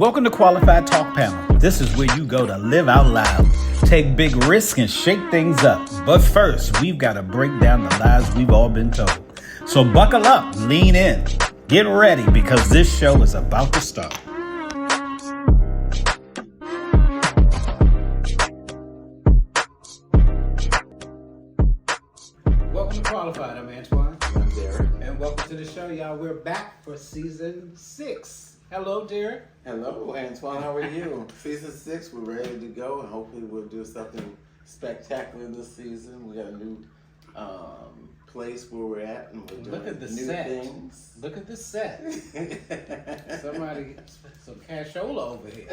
Welcome to Qualified Talk Panel. This is where you go to live out loud, take big risks, and shake things up. But first, we've got to break down the lies we've all been told. So buckle up, lean in, get ready, because this show is about to start. Welcome to Qualified. I'm Antoine. I'm Derek. And welcome to the show, y'all. We're back for season 6. Hello, Derek. Hello, Antoine. How are you? Season 6, we're ready to go, and hopefully we'll do something spectacular this season. We got a new place where we're at, and we're doing Look at the new set. things. Look at the set. Somebody, some cashola over here.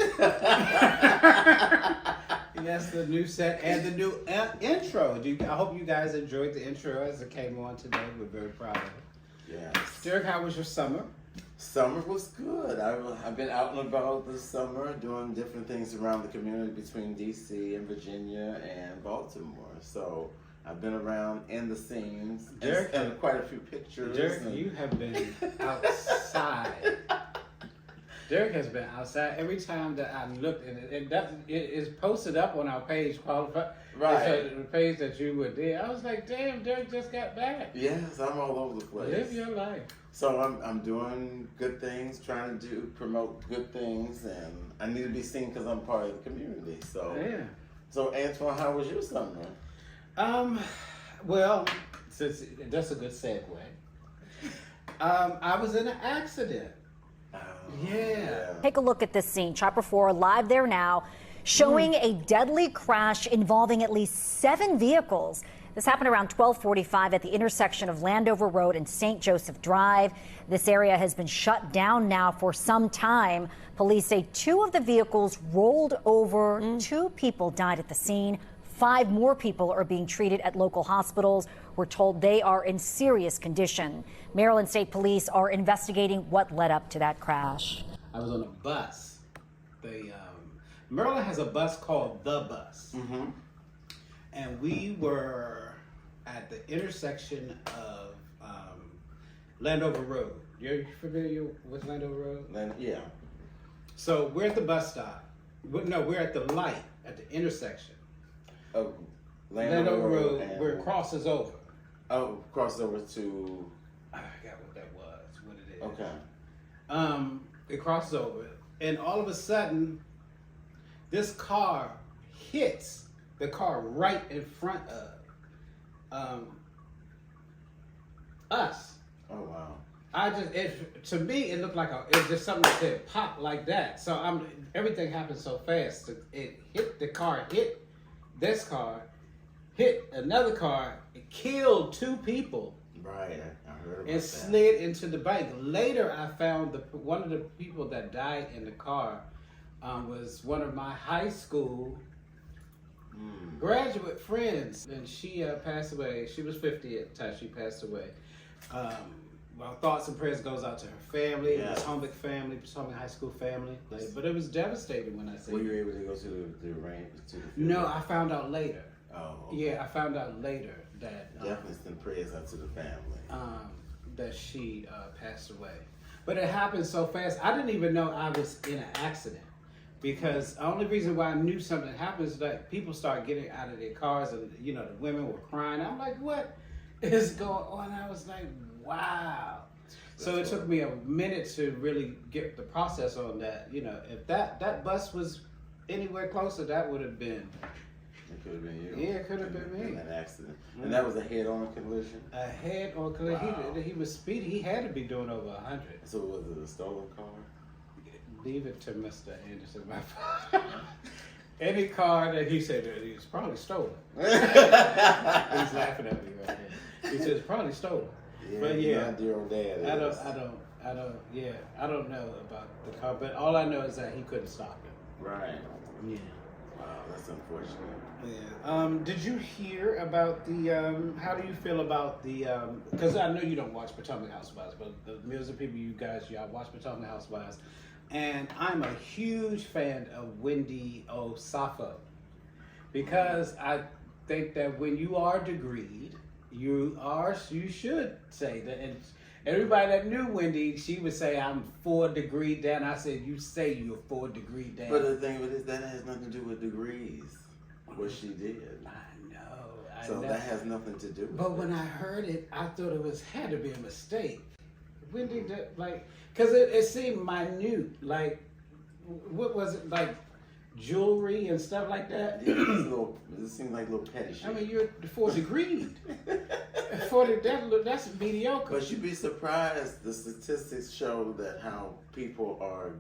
Yes, the new set and the new intro. I hope you guys enjoyed the intro as it came on today. We're very proud of it. Yes. Derek, how was your summer? Summer was good. I've been out and about this summer doing different things around the community between D.C. and Virginia and Baltimore. So I've been around in the scenes Derek, and quite a few pictures. Derek, you have been outside. Derek has been outside. Every time that I looked, and it is posted up on our page, Qualified. Right. The page that you were there. I was like, damn, Derek just got back. Yes, I'm all over the place. Live your life. So I'm doing good things, trying to promote good things, and I need to be seen because I'm part of the community. So Yeah. So Antoine, how was your summer? Well, since that's a good segue. I was in an accident. Yeah. Take a look at this scene. Chopper 4 live there now, showing a deadly crash involving at least 7 vehicles. This happened around 12:45 at the intersection of Landover Road and St. Joseph Drive. This area has been shut down now for some time. Police say 2 of the vehicles rolled over. 2 people died at the scene. 5 more people are being treated at local hospitals. We're told they are in serious condition. Maryland State Police are investigating what led up to that crash. I was on a bus. Maryland has a bus called The Bus. Mm-hmm. And we were at the intersection of Landover Road. You're familiar with Landover Road? Yeah. So we're at the bus stop. No, we're at the light at the intersection. Oh, Landover Road, where it crosses over. Oh, crosses over to. I forgot what that was, what it is. Okay. It crosses over, and all of a sudden, this car hits the car right in front of us. Oh wow. To me, it looked like it's just something that said pop like that. So everything happened so fast. It hit the car, hit this car, hit another car, it killed 2 people. Right, I heard about And that. slid into the bike. Later, I found one of the people that died in the car was one of my high school graduate friends, and she passed away. She was 50 at the time she passed away. Well, thoughts and prayers goes out to her family, Yeah. the Potomac family, Potomac High School family. But it was devastating when I say. Were you able to go to the range? No, I found out later. Oh. Okay. Yeah, I found out later that Definitely send prayers out to the family. that she passed away. But it happened so fast. I didn't even know I was in an accident, because the only reason why I knew something happened is that people started getting out of their cars, and the women were crying. I'm like, what is going on? I was like, wow. So it took me a minute to really get the process on that. If that bus was anywhere closer, that would have been. It could have been you. Yeah, it could have been me. In an accident. And that was a head-on collision? A head-on collision. Wow. He was speeding. He had to be doing over 100. So was it a stolen car? Leave it to Mr. Anderson. Any car that he said that he's probably stolen. He's laughing at me right now. He said it's probably stolen. Yeah, But yeah, dear old dad. I don't know about the car, but all I know is that he couldn't stop it. Right. Yeah. Wow, that's unfortunate. Yeah. Did you hear about the? How do you feel about the? Because I know you don't watch Potomac Housewives, but the millions of people, y'all watch Potomac Housewives, and I'm a huge fan of Wendy Osafo, because I think that when you are degreed, you should say that, Everybody that knew Wendy, she would say, I'm 4 degrees down. I said, you say you're 4 degrees down. But the thing with this, that has nothing to do with degrees, what she did. I know. So that has nothing to do with But it. when I heard it, I thought it had to be a mistake. Wendy, because it seemed minute. Like, what was it, like jewelry and stuff like that? Yeah, it seemed like little petty shit. I mean, you're 4 degrees. That's mediocre. But you'd be surprised. The statistics show that how people are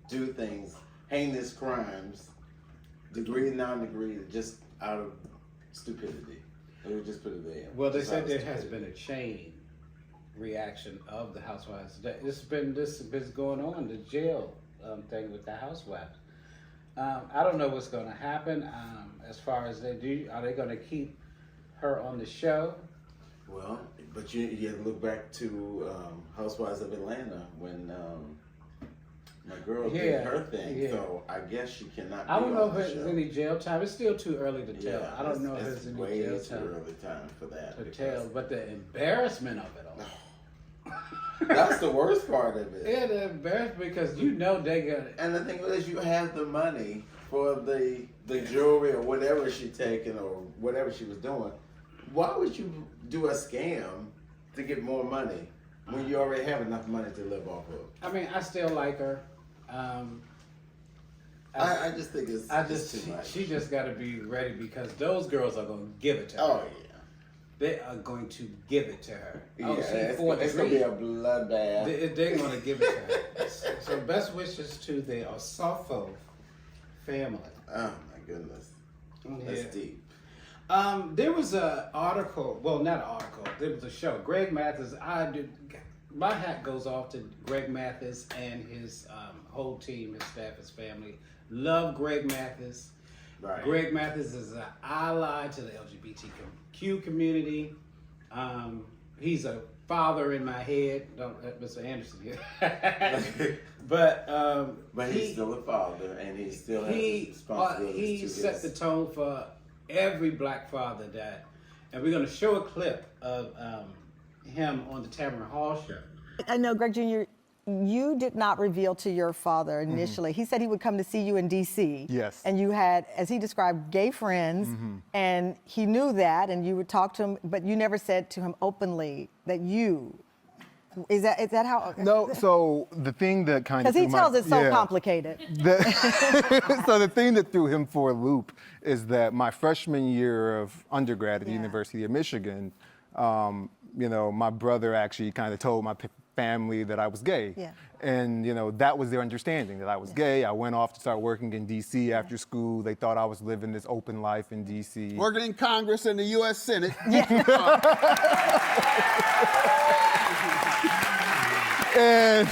do things, heinous crimes, degree, non-degree, just out of stupidity. They would just put it there. Well, they Just said out there of has stupidity. been a chain reaction of the housewives. This has been going on, the jail thing with the housewives. I don't know what's going to happen as far as are they going to keep her on the show? Well, but you have to look back to Housewives of Atlanta when my girl did her thing. Yeah. So I guess she cannot be I don't know on if the there's show. any jail time. It's still too early to tell. Yeah, I don't know if it's there's any way jail too time early time for that. to because tell. But the embarrassment of it all. That's the worst part of it. Yeah, the embarrassment because you know they got it. And the thing is, you have the money for the jewelry or whatever she taken or whatever she was doing. Why would you do a scam to get more money when you already have enough money to live off of? I mean, I still like her. I just think it's too much. She just got to be ready because those girls are going to give it to her. Oh yeah. They are going to give it to her. Yeah, it's gonna be a bloodbath. They're going to give it to her. So best wishes to the Osofo family. Oh my goodness. That's deep. There was an article, well, not an article, there was a show. Gregmathis, my hat goes off to Gregmathis and his whole team, his staff, his family. Love Gregmathis. Right. Gregmathis is an ally to the LGBTQ community. He's a father in my head. Don't let Mr. Anderson here. But he's still a father, and he still has responsibilities he to set his... the tone for every black father that, and we're going to show a clip of him on the Tamron Hall show. I know, Greg Jr., you did not reveal to your father initially. He said he would come to see you in D.C. Yes. And you had, as he described, gay friends, and he knew that, and you would talk to him, but you never said to him openly that you. Is that how? No, so the thing that kind of... Because he tells it so complicated. So the thing that threw him for a loop is that my freshman year of undergrad at the University of Michigan, my brother actually kind of told my family that I was gay. Yeah. And, that was their understanding, that I was gay. I went off to start working in D.C. after school. They thought I was living this open life in D.C. Working in Congress and the U.S. Senate. And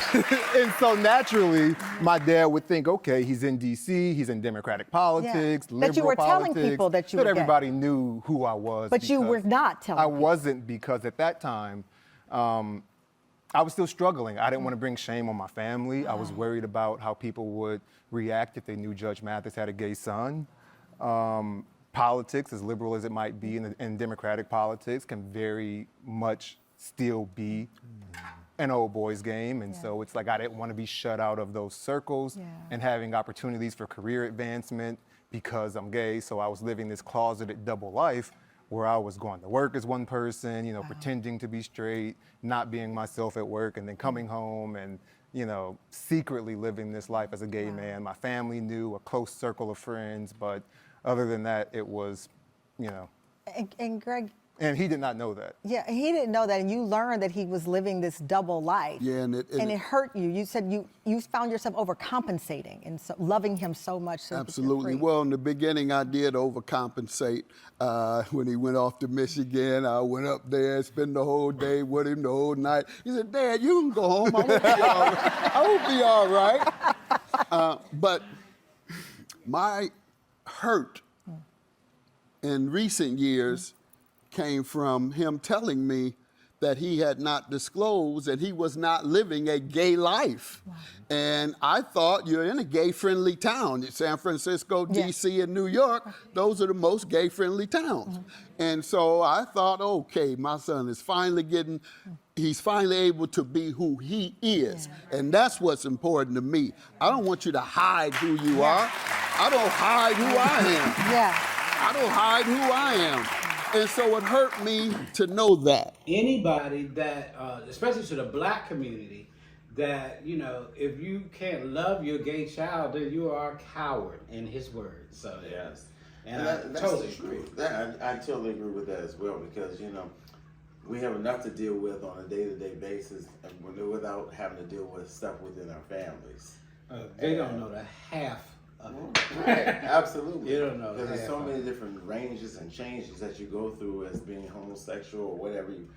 so naturally, my dad would think, okay, he's in D.C., he's in Democratic politics, liberal That you were politics. telling people that you were gay. everybody knew who I was. But you were not telling I people. wasn't, because at that time, I was still struggling. I didn't want to bring shame on my family. I was worried about how people would react if they knew Judge Mathis had a gay son. Politics, as liberal as it might be in Democratic politics, can very much still be an old boys game. And so it's like I didn't want to be shut out of those circles and having opportunities for career advancement because I'm gay. So I was living this closeted double life where I was going to work as one person, pretending to be straight, not being myself at work, and then coming home and, secretly living this life as a gay man. My family knew, a close circle of friends, but other than that, it was, And Greg, And he did not know that. yeah, he didn't know that, and you learned that he was living this double life. Yeah, and it hurt you. You said you found yourself overcompensating and so, loving him so much. So absolutely. Well, in the beginning, I did overcompensate. When he went off to Michigan, I went up there, spent the whole day with him, the whole night. He said, "Dad, you can go home. I will be all right." But my hurt in recent years came from him telling me that he had not disclosed, and he was not living a gay life. Wow. And I thought, you're in a gay-friendly town. San Francisco, D.C., and New York, those are the most gay-friendly towns. And so I thought, okay, my son is finally he's finally able to be who he is. And that's what's important to me. I don't want you to hide who you are. I don't hide who I am. I don't hide who I am. And so it hurt me to know that. Anybody that, especially to the black community, that, you know, if you can't love your gay child, then you are a coward, in his words. So, Yes. And that's totally the truth. I totally agree with that as well, because, you know, we have enough to deal with on a day-to-day basis without having to deal with stuff within our families. They don't know the half of it. Right, absolutely. You don't know. Because there's so many different ranges and changes that you go through as being homosexual or whatever you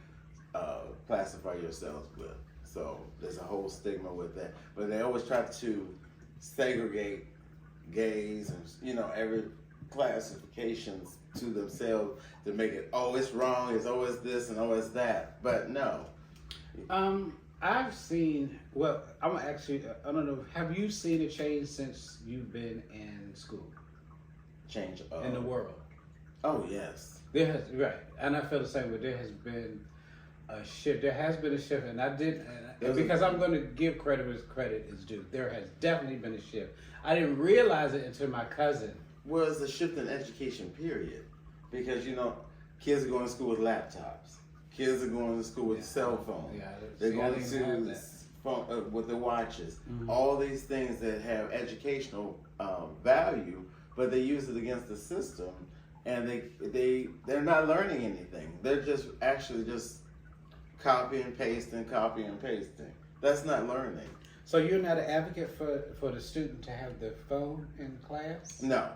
classify yourselves with. So there's a whole stigma with that. But they always try to segregate gays and, you know, every classifications to themselves to make it, oh, it's wrong, it's always this and always that. But no. I've seen, well, I'm gonna ask you, I don't know, have you seen a change since you've been in school? Change in the world? Oh, yes. There has, right, and I feel the same way. There has been a shift. There has been a shift, and because I'm going to give credit where credit is due. There has definitely been a shift. I didn't realize it until my cousin. Well, it's a shift in education, period. Because, you know, kids are going to school with laptops. Kids are going to school with cell phones. Yeah, they're going to phone, with the watches. Mm-hmm. All these things that have educational value, but they use it against the system, and they're not learning anything. They're just actually just copy and pasting. That's not learning. So you're not an advocate for the student to have their phone in class? No.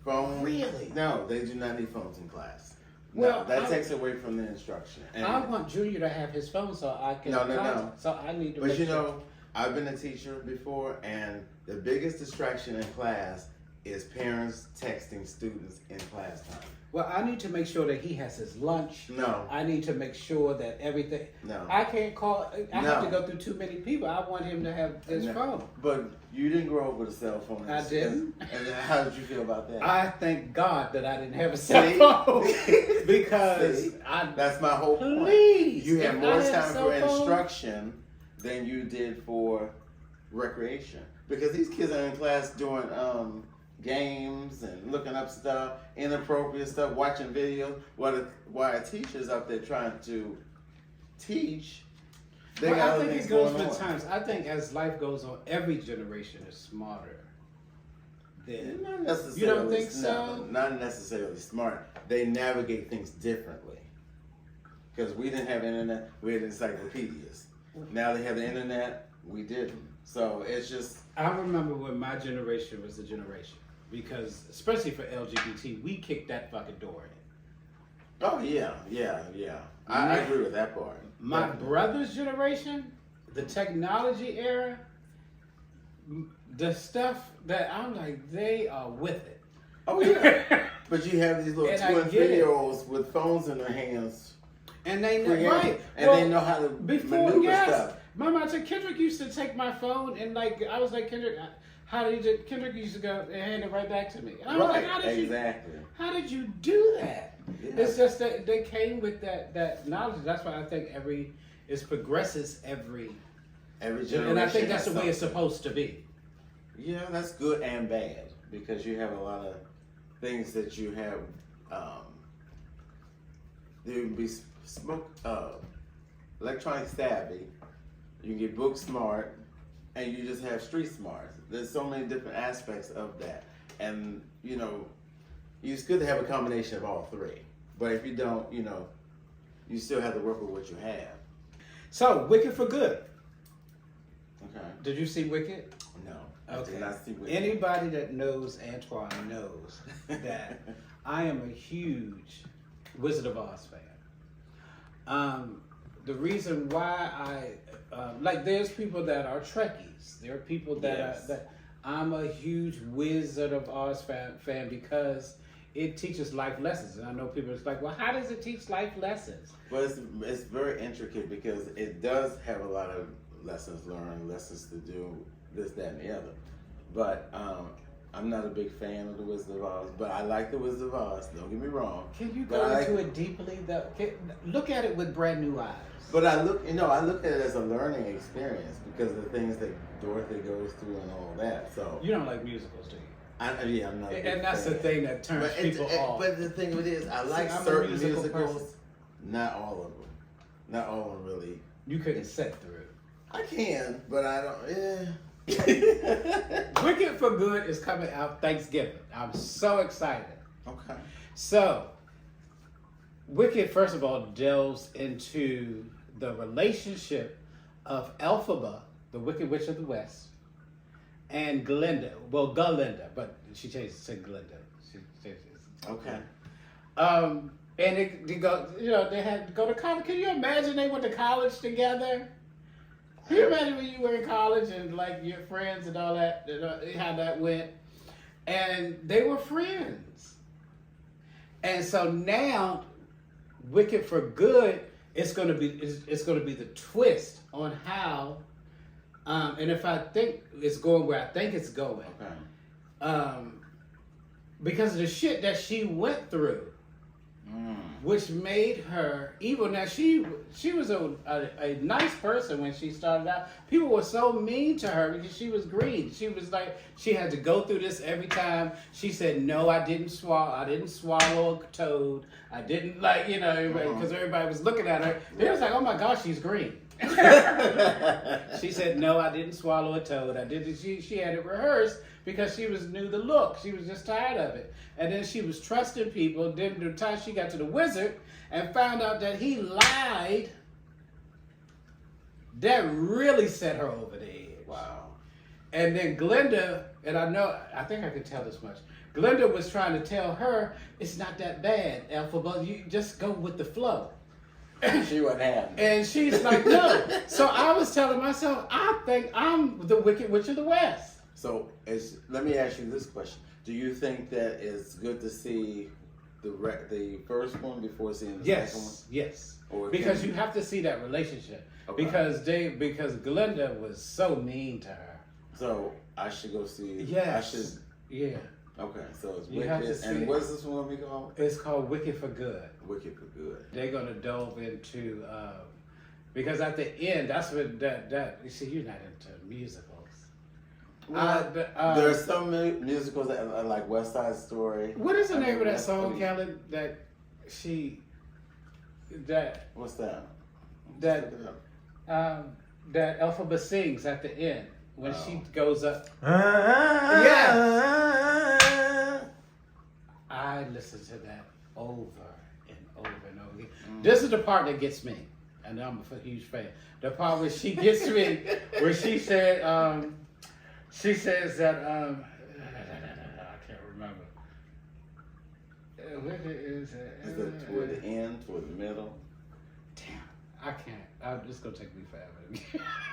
Phone? Really? No, they do not need phones in class. Well, no, that takes away from the instruction. And I want Junior to have his phone so I can. No. So I need to. But you know, I've been a teacher before, and the biggest distraction in class is parents texting students in class time. Well, I need to make sure that he has his lunch. No. I need to make sure that everything. No. I can't call. I have to go through too many people. I want him to have his phone. But you didn't grow up with a cell phone. I didn't. And how did you feel about that? I thank God that I didn't have a cell phone because that's my whole point. Please, you had more time for instruction than you did for recreation, because these kids are in class doing games and looking up stuff, inappropriate stuff, watching videos, while a teacher's up there trying to teach. I think it goes with times. I think as life goes on, every generation is smarter. Not necessarily. You don't think so? Not necessarily smart. They navigate things differently. Because we didn't have internet, we had encyclopedias. Now they have the internet, we didn't. So it's just. I remember when my generation was the generation. Because, especially for LGBT, we kicked that fucking door in. Oh, yeah. I agree with that part. My brother's generation, the technology era, the stuff that I'm like, they are with it. Oh, yeah. But you have these little twin videos with phones in their hands. And they know, right. And they know how to maneuver stuff. Mama, I said, Kendrick used to take my phone and I was like, Kendrick, Kendrick used to go and hand it right back to me. And I was like, how did you do that? Yeah. It's just that they came with that knowledge. That's why I think it progresses every generation. And I think that's the way it's supposed to be. Yeah, that's good and bad, because you have a lot of things that you have. There would be electronic savvy. You can get book smart, and you just have street smart. There's so many different aspects of that, and you know, it's good to have a combination of all three. But if you don't, you know, you still have to work with what you have. So, Wicked for Good. Okay. Did you see Wicked? No. Okay. I did not see Wicked. Anybody that knows Antoine knows that I am a huge Wizard of Oz fan. The reason why there's people that are Trekkies. There are people that I'm a huge Wizard of Oz fan because it teaches life lessons. And I know people are like, well, how does it teach life lessons? Well, it's very intricate because it does have a lot of lessons learned, lessons to do, this, that, and the other. But I'm not a big fan of The Wizard of Oz, but I like The Wizard of Oz, don't get me wrong. Can you go into it deeply, though? Look at it with brand new eyes. But I look at it as a learning experience because of the things that Dorothy goes through and all that. So You don't like musicals, do you? I'm not. And that's the thing that turns people off. But the thing with it is, I like I'm a certain musical musicals. person. Not all of them. Not all of them really. You couldn't sit through it. I can, but I don't. Wicked for Good is coming out Thanksgiving. I'm so excited. Okay. So, Wicked, first of all, delves into the relationship of Elphaba, the Wicked Witch of the West, and Glinda. Well, Galinda, but she changed it to Glinda. She changed it. Okay. And they go, they had to go to college. Can you imagine they went to college together? Can you imagine when you were in college and like your friends and all that, how that went? And they were friends. And so now, Wicked for Good, it's going to be the twist on how, and if I think it's going where I think it's going, Okay. because of the shit that she went through, which made her evil. Now she was a nice person when she started out. People were so mean to her because she was green. She was like, she had to go through this every time. She said, "No, I didn't swallow a toad. I didn't because everybody was looking at her. They was like, oh my gosh, she's green." She said, "No, I didn't swallow a toad. I didn't." She had it rehearsed because she knew the look. She was just tired of it. And then she was trusting people. Then the time she got to the wizard and found out that he lied, that really set her over the edge. Wow. And then Glinda, and I think I could tell this much. Glinda was trying to tell her, it's not that bad, Elphaba. You just go with the flow. She wasn't having it. And she's like, no. So I was telling myself, I think I'm the Wicked Witch of the West. So let me ask you this question: do you think that it's good to see the first one before seeing the second one? Yes. Or Because you have to see that relationship. Okay. Because Glinda was so mean to her. So I should go see. Yes. I should. Yeah. Okay, so it's You have to Wicked, see and it. what's this one we call? It's called Wicked for Good. Wicked for Good. They're gonna delve into because at the end, that's what that you see. You're not into musicals. Well, there are some musicals that are like West Side Story. What is the name of that West song, Side- Kelly? What's that? That Look it up. that Elphaba sings at the end when she goes up. Yes. I listen to that over and over and over again. This is the part that gets me, and I'm a huge fan. The part where she gets me, where she said, she says that I can't remember. Where is it? Is it toward the end, toward the middle? Damn, I can't. It's gonna take me forever.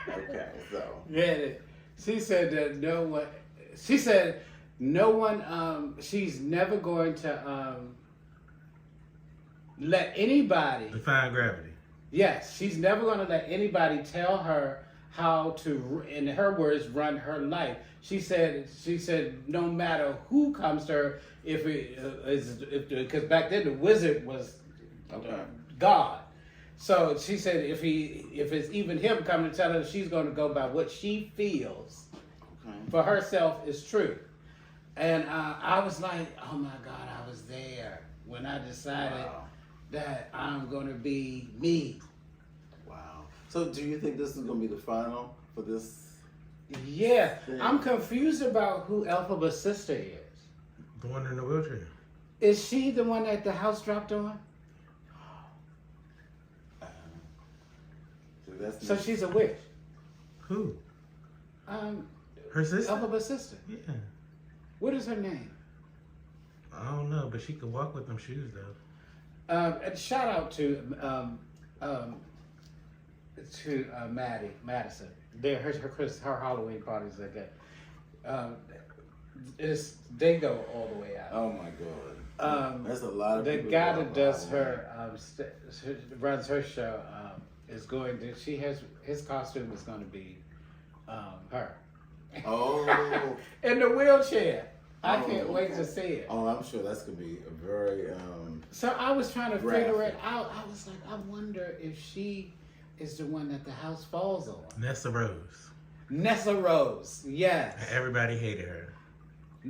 Okay, so. Yeah, she said that no one. She said no one. She's never going to let anybody. Define gravity. Yes, she's never going to let anybody tell her how to, in her words, run her life. She said no matter who comes to her, because back then the wizard was God. So she said if it's even him coming to tell her, she's going to go by what she feels for herself is true. And I was like, oh my God, I was there when I decided that I'm going to be me. Wow. So do you think this is going to be the final for this? Yeah, thing? I'm confused about who Elphaba's sister is. The one in the wheelchair. Is she the one that the house dropped on? So she's a witch. Who? Her Her sister? Elphaba's sister. Yeah. What is her name? I don't know, but she could walk with them shoes though. And shout out to Madison. Her Halloween parties like that. They go all the way out. Oh my God. There's a lot of the people. guy who that are does violent. runs her show is going to. His costume is going to be her. Oh. In the wheelchair. I can't wait to see it. Oh, I'm sure that's gonna be a very. So I was trying to graphic. figure it out. I was like, I wonder if she is the one that the house falls on. Nessa Rose. Nessa Rose, yes. Everybody hated her.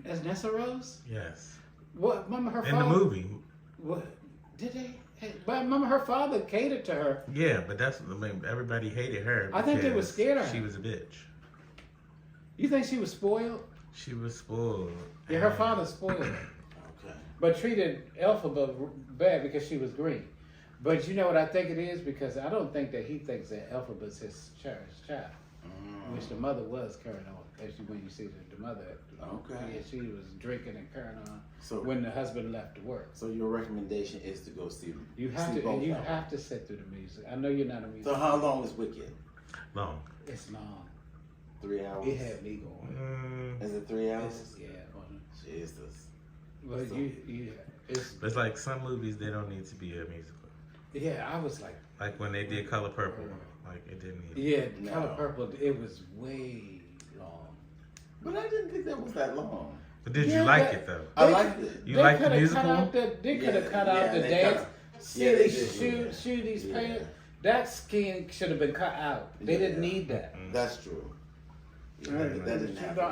Is Nessa Rose? Yes. What? Remember her In father? the movie. What? Did they? But remember her father catered to her. Yeah, but everybody hated her. I think they were because scared of her. She was a bitch. You think she was spoiled? She was spoiled. Yeah, her father spoiled her. Okay. But treated Elphaba bad because she was green. But you know what I think it is? Because I don't think that he thinks that Elphaba's his cherished child. Which the mother was carrying on. When you see the mother. Okay. Yeah, she was drinking and carrying on So when the husband left to work. So your recommendation is to go see. You have see to, both and you of them. have to sit through the music. I know you're not a music. So how long is Wicked? Long. It's long. 3 hours. It had me going. Is it 3 hours? Yeah. Jesus. But It's like some movies, they don't need to be a musical. Yeah, I was like when they did Color Purple, like it didn't need. Yeah, No. Color Purple. It was way long. But I didn't think that was that long. But did Yeah, you like but- it though? I liked it. You like the coulda musical? Cut out they could have cut out the they dance. cut- yeah, they Silly did, shoe these Yeah. pants. That skin should have been cut out. They didn't Yeah. need that. That's true. Yeah, that didn't happen.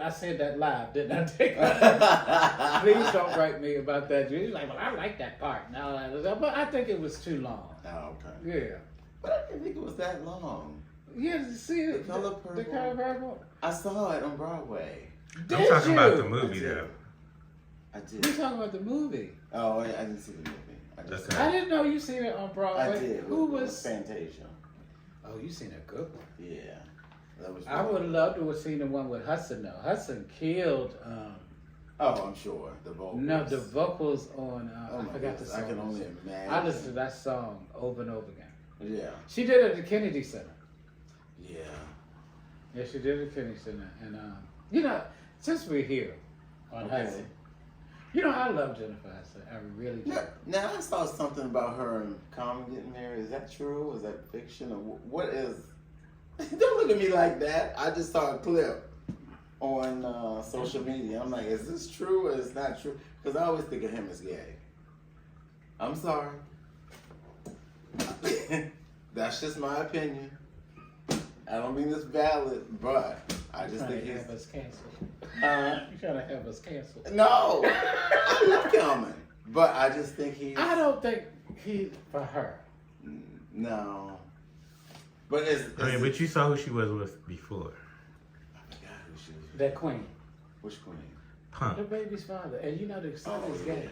I said that live, didn't I? Please don't write me about that. You're like, well, I like that part. But I think it was too long. Oh, okay. Yeah. But I didn't think it was that long. Yeah, see it? The Color Purple. The Color Purple? I saw it on Broadway. I'm talking about the you? movie I did. though. I We're did. talking about the movie. Oh, I didn't see the movie. I just Okay. I didn't know you seen it on Broadway. I did. Who with was? Fantasia? Oh, you seen a good one. Yeah. That was. I would have loved to have seen the one with Hudson though. Hudson killed. Oh, I'm sure the vocals. No, the vocals on. Oh I my forgot the goodness, song. I can only imagine. I listened to that song over and over again. Yeah. She did it at the Kennedy Center. Yeah. Yeah, she did it at the Kennedy Center, and you know, since we're here on Okay. Hudson, you know, I love Jennifer Hudson. I really do. Now I saw something about her and Common getting married. Is that true? Is that fiction? Or what is? Don't look at me like that. I just saw a clip on social media. I'm like, is this true or is not true? Because I always think of him as gay. I'm sorry. That's just my opinion. I don't mean it's valid, but I just Trying think to he's. have us canceled. You trying to have us canceled? No, I love Common, but I just think he's. I don't think he for her. No. But it's. But you saw who she was with before. I forgot who she was. That queen, Which queen? Punk. the baby's father, and you know the son is gay.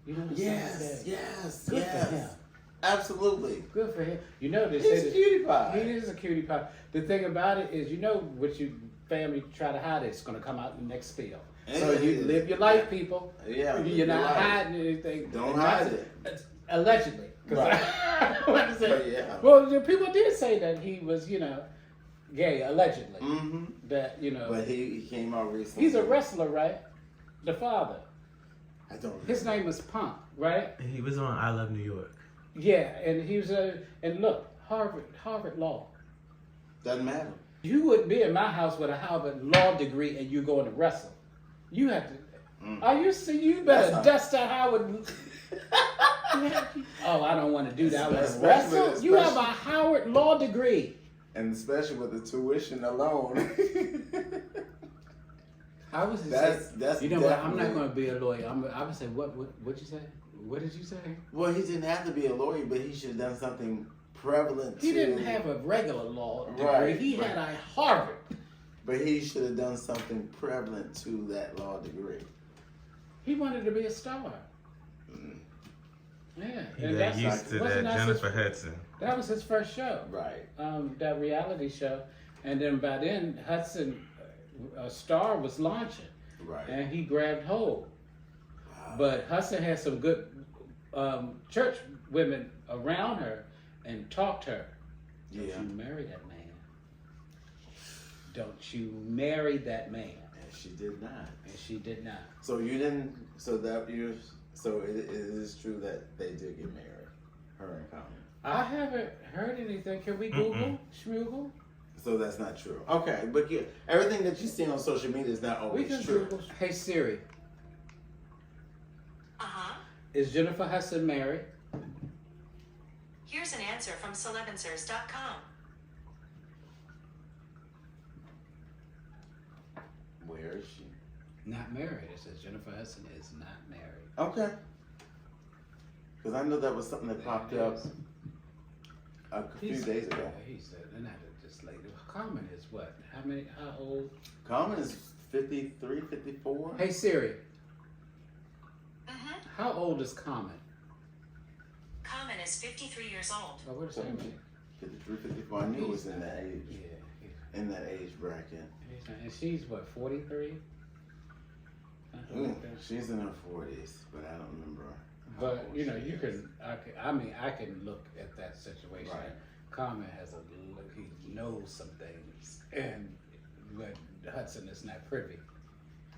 You know the Yes, son is gay. yes, Good for him. yes. Absolutely. Good for him. You know they He's say a that cutie pie. he is a cutie pie. The thing about it is, you know what you family try to hide, it's going to come out in the next spill. So It you is. live your life, people. Yeah, live You're your not life. hiding anything. Don't And hide that's- it. Allegedly. 'Cause Right. like I said, But yeah. well, the people did say that he was, gay, allegedly. Mm-hmm. That, But he came out recently. he's a wrestler, right? The father. I don't remember. His name was Punk, right? He was on I Love New York. Yeah, and he was and look, Harvard Law. Doesn't matter. You wouldn't be in my house with a Harvard Law degree and you going to wrestle. You have to. Are you see? You better That's dust that Howard. Oh, I don't want to do that. I want to Especially- wrestle. You have a especially- Howard Law degree. And especially with the tuition alone. I was just That's- saying, that's you know what? I'm not definitely- going to be a lawyer. I would say what'd you say? What did you say? Well, he didn't have to be a lawyer, but he should have done something prevalent He to. didn't have a regular law degree. Right, He right. had a Harvard. But he should have done something prevalent to that law degree. He wanted to be a star. Yeah, He and got used to wasn't that his- Jennifer Hudson. That was his first show. Right. That reality show, and then by then Hudson, a star was launching, Right. and he grabbed hold. But Hudson had some good church women around her and talked to her. Don't Yeah. you marry that man. Don't you marry that man. And she did not. And she did not. So you didn't. So it is true that they did get married. Her and Common. I haven't heard anything. Can we Google? Schmoogle? So that's not true. Okay, but everything that you see on social media is not We always can true. Google. Hey Siri, Uh-huh. is Jennifer Hudson married? Here's an answer from celebansers.com. Where is she? Not married. It says Jennifer Hudson is not married. Okay. Because I know that was something that popped up a few days ago. He said, they're not just like, Common is what? How old? Common is 53, 54. Hey Siri, Mm-hmm. how old is Common? Common is 53 years old. Oh, what does that mean? 53, 54. I knew it was in that age. Yeah. In that age bracket. And she's what, 43? She's in her 40s, but I don't remember. how But old you know, she you is. can. I can look at that situation. Right. Common has he knows some things, and but Hudson is not privy.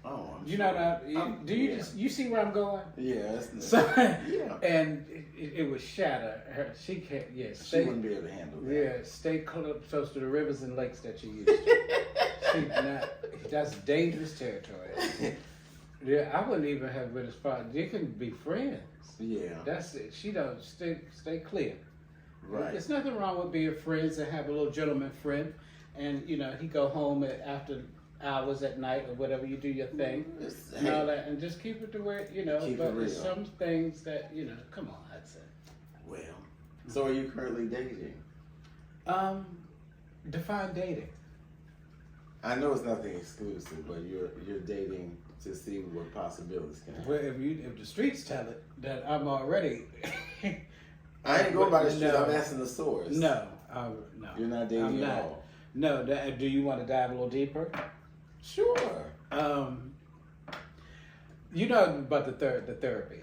Oh, I'm You sure. know that? Do you yeah. you see where I'm going? Yeah. So, Yeah. and it would shatter her. She can't. Yeah, She stay. wouldn't be able to handle that. Yeah, stay close to the rivers and lakes that you used to. She not. That's dangerous territory. Yeah, I wouldn't even have been as far. They can be friends. Yeah. That's it. She don't stay clear. Right. There's nothing wrong with being friends and have a little gentleman friend, and you know he go home after hours at night or whatever, you do your thing and all that, and just keep it to where you know. Keep it but there's real. some things that you know. Come on, Hudson. Well, so are you currently dating? Define dating. I know it's nothing exclusive, but you're dating to see what possibilities can happen. Well, if the streets tell it that I'm already. I ain't going by the streets. No. I'm asking the source. No, no. You're not dating I'm at not. all. No. Do you want to dive a little deeper? Sure. You know about the therapy.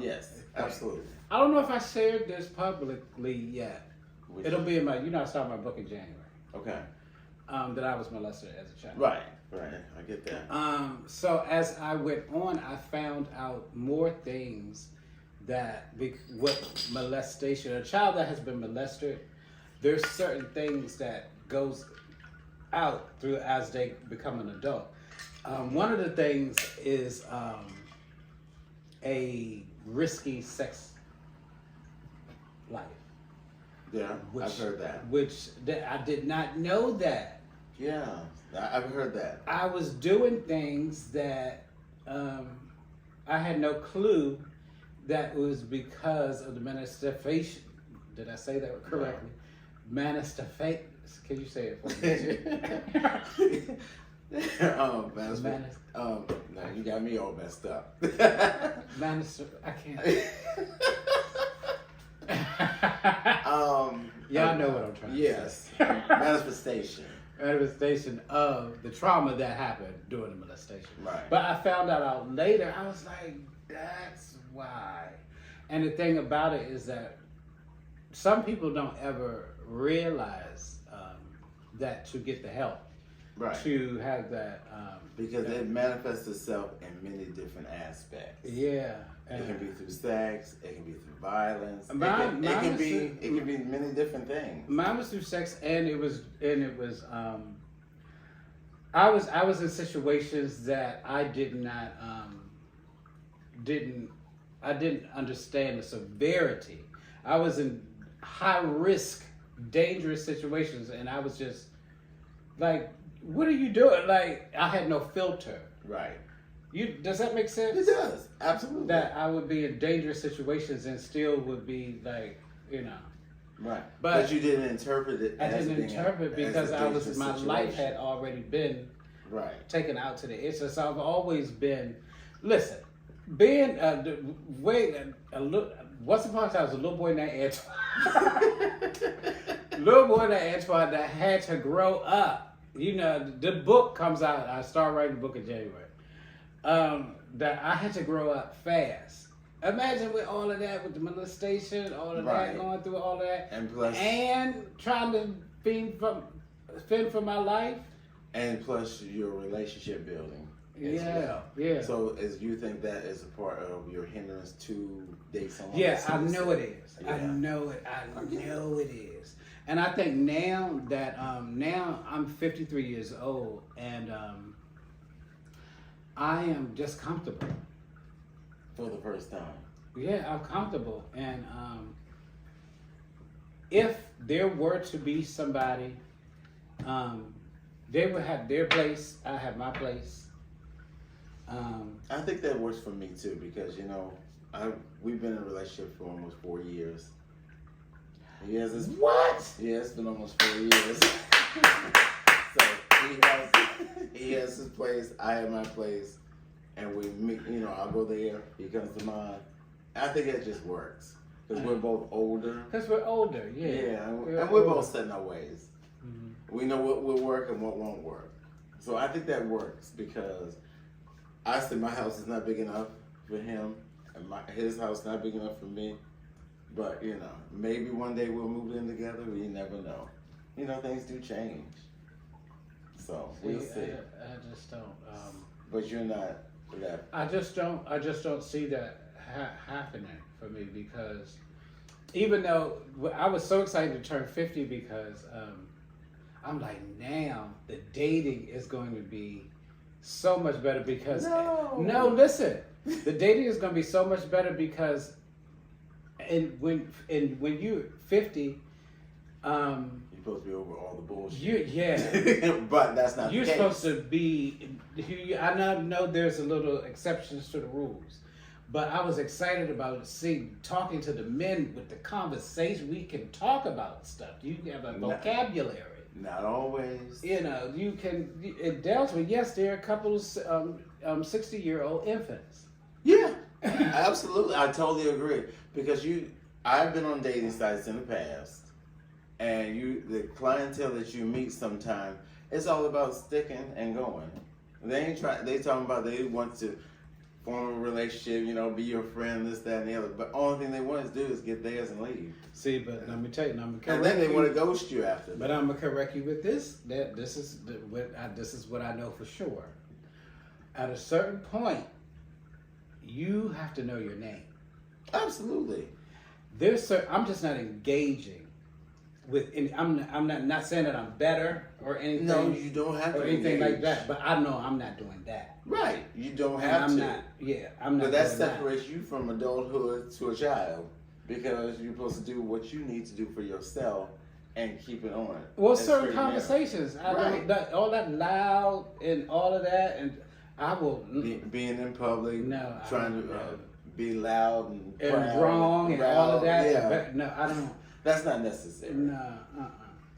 Yes, absolutely. I don't know if I shared this publicly yet. Which- It'll be in my. I started my book in January. Okay. That I was molested as a child. Right. I get that. So as I went on, I found out more things that what molestation, a child that has been molested, there's certain things that goes out through as they become an adult. One of the things is a risky sex life. Yeah, I've heard that. I did not know that. Yeah, I've heard that. I was doing things that I had no clue that was because of the manifestation. Did I say that correctly? Manifestation. Can you say it for me? No, you got me all messed up. I can't. Y'all know what I'm trying to say. Yes, manifestation. Manifestation of the trauma that happened during the molestation. Right. But I found that out later. I was like, that's why. And the thing about it is that some people don't ever realize that to get the help. Right. To have that. Because it manifests itself in many different aspects. Yeah. It can be through sex. It can be through violence. It Mine can was be many different things. Mine was through sex, and it was. I was in situations that I did not didn't understand the severity. I was in high risk, dangerous situations, and I was just like, "What are you doing?" Like I had no filter. Right. Does that make sense? It does. Absolutely. That I would be in dangerous situations and still would be like, Right. But you didn't interpret it. I as didn't being interpret as because a dangerous my situation. life had already been Right. taken out to the edge. So I've always been. Listen, being once upon a time, I was a little boy named Antoine. That had to grow up. The book comes out. I start writing the book in January. That I had to grow up fast. Imagine with all of that, with the molestation, all of that, going through all of that, And plus, and trying to fend for my life. And plus your relationship building. Yeah, yeah. So as you think that is a part of your hindrance to date someone? Yeah, I know it is. Yeah. I know it is. And I think now that now I'm 53 years old, and I am just comfortable. For the first time. Yeah, I'm comfortable, and if there were to be somebody, they would have their place. I have my place. I think that works for me too, because you know, we've been in a relationship for almost 4 years. He has his What? Yeah, it's been almost 4 years. So he has his place, I have my place, and we meet. You know, I'll go there, he comes to mine. I think it just works because we're both older. Because we're older, yeah. Yeah, and we're older. both set in our ways. Mm-hmm. We know what will work and what won't work. So I think that works because I said my house is not big enough for him, and his house not big enough for me. But you know, maybe one day we'll move in together. We never know. You know, things do change. So we'll see. I just don't. But you're not that. I just don't see that happening for me, because even though I was so excited to turn 50, because I'm like, now the dating is going to be so much better, because no, listen, the dating is going to be so much better because when you're 50, You're supposed to be over all the bullshit. But that's not You're the case. supposed to be. I know there's a little exceptions to the rules, but I was excited about talking to the men with the conversation. We can talk about stuff. You have a vocabulary. Not always. You know, you can. It deals with, yes, there are couples, 60-year-old infants. Yeah, absolutely. I totally agree, because I've been on dating sites in the past, and the clientele that you meet sometime, it's all about sticking and going. They talking about they want to form a relationship, you know, be your friend, this, that, and the other. But only thing they want to do is get theirs and leave. See, but let me tell you, and then they want to ghost you after that. But I'm gonna correct you with this. This is what I know for sure. At a certain point, you have to know your name. Absolutely. I'm just not engaging with any. I'm not saying that I'm better or anything. No, you don't have to or anything engage. like that. But I know I'm not doing that. Right. You don't And have I'm to. not. Yeah, I'm not. But that doing separates you from adulthood to a child, because you're supposed to do what you need to do for yourself and keep it on. Well, And certain straighten out. conversations, Right. all that loud and all of that, and I will. Being in public, No, trying to be loud and proud wrong and proud. all of that. Yeah. No, I don't. That's not necessary. No,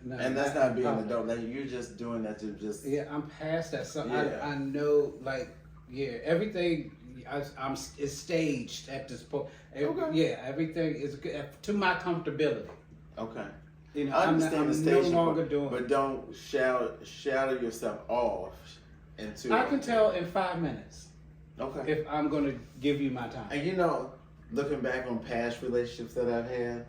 no. And that's not being an adult. Like, you're just doing that to just. Yeah, I'm past that. So Yeah. I know, like, yeah, everything is staged at this point. Okay. Yeah, everything is good to my comfortability. Okay. You know, I I'm understand the no stage, longer doing. but don't shadow yourself off into. I can tell in 5 minutes Okay. if I'm going to give you my time. And you know, looking back on past relationships that I've had,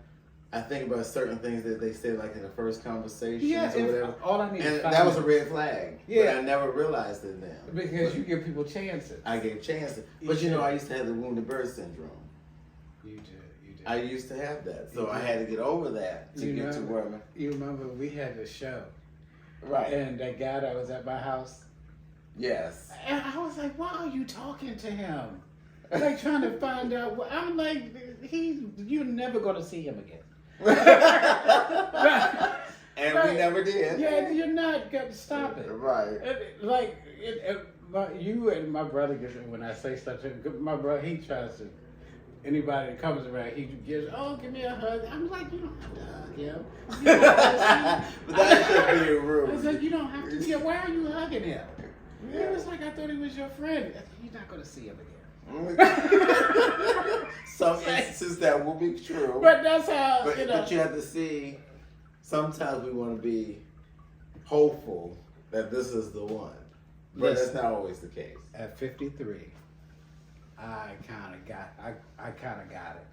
I think about certain things that they said, like in the first conversation or whatever. All I need is And 5 that was a minutes. red flag. Yeah. But I never realized it then. Because you give people chances. I gave chances. But you know, I used to have the wounded bird syndrome. You did. I used to have that. So I had to get over that to get to where I'm. You remember we had a show. Right. And that guy that was at my house. Yes. And I was like, why are you talking to him? Like, trying to find out. I'm like, you're never going to see him again. And we never did. Yeah, you're not going to stop it. Right. You and my brother, when I say stuff to him, my brother, he tries to, anybody that comes around, he gives, give me a hug. I'm like, you don't have to hug him. But that's just being rude. I was like, you don't have to. Yeah, why are you hugging him? He was like, I thought he was your friend. I said, you're not going to see him again. Some instances that will be true. But that's how, But you have to see, sometimes we want to be hopeful that this is the one. But that's not always the case. At 53, I kind of got it.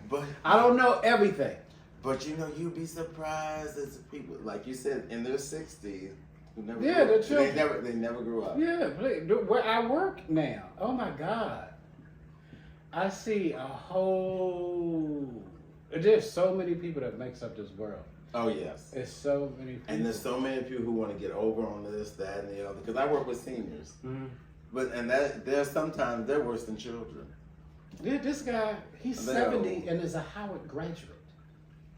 But I don't know everything. But you know, you'd be surprised as people, like you said, in their 60s, who never Yeah, grew up. the children. They never grew up. Yeah, where I work now. Oh my God. I see a whole. There's so many people that makes up this world. Oh yes. There's so many people. And there's so many people who want to get over on this, that, and the other. Because I work with seniors, there's sometimes they're worse than children. Yeah, this guy, he's 70 and is a Howard graduate.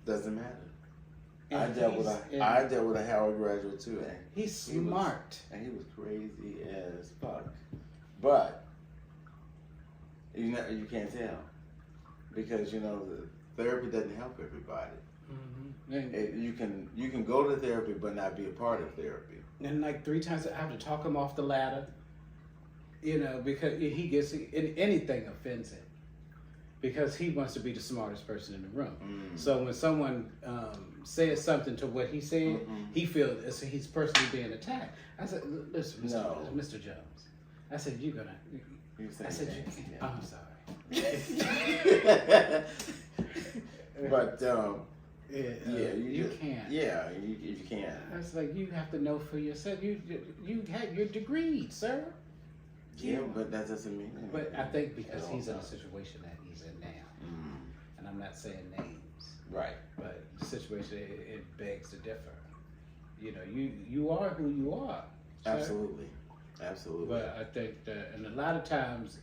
Doesn't matter. And I dealt with a Howard graduate too, and he's smart. And he was crazy as fuck. But you can't tell because the therapy doesn't help everybody. You can go to therapy but not be a part of therapy. And like 3 times I have to talk him off the ladder, because he gets anything offends him. Because he wants to be the smartest person in the room. So when someone says something to what he said, he feels he's personally being attacked. I said, listen, Mr. Jones. I said, you're gonna. I said, you can't. I'm sorry. But you can't. Yeah, you can't. I was like, you have to know for yourself. You had your degree, sir. Yeah, but that doesn't mean anything. But I think because he's in a situation that he's in now, and I'm not saying names, right? But the situation it begs to differ. You are who you are. Sir. Absolutely. But I think that, and a lot of times,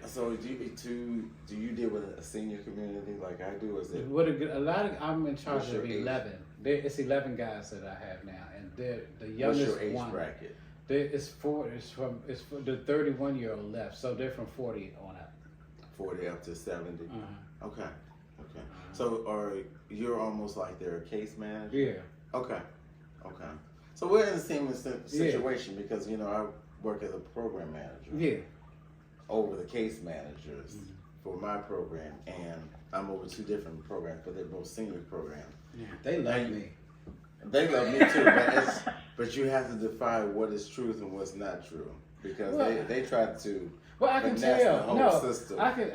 so do you deal with a senior community like I do? Is it I'm in charge of 11. It's 11 guys that I have now, and they're the youngest What's your age one. bracket? It's for the 31-year-old left, so they're from 40 on up. 40 up to 70. Okay. So you're almost like their case manager? Yeah. Okay. So we're in the same situation because I work as a program manager. Yeah. Over the case managers for my program, and I'm over 2 different programs, but they're both senior programs. Yeah. They love me. They love me too, but you have to define what is truth and what's not true because they try to. Well, I can finesse tell. the whole system. I can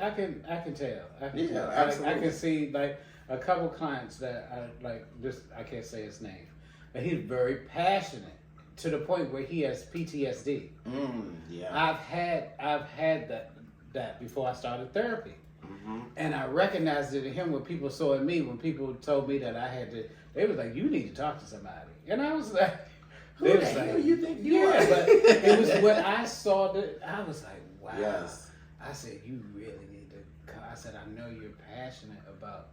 tell. Absolutely. I can see like a couple clients that I like. This I can't say his name, but he's very passionate to the point where he has PTSD. Yeah. I've had that before I started therapy, and I recognized it in him when people saw it in me. When people told me that I had to. They was like, you need to talk to somebody. And I was like, who the hell you think you are? But it was when I saw that, I was like, wow. Yes. I said, you really need to come. I said, I know you're passionate about,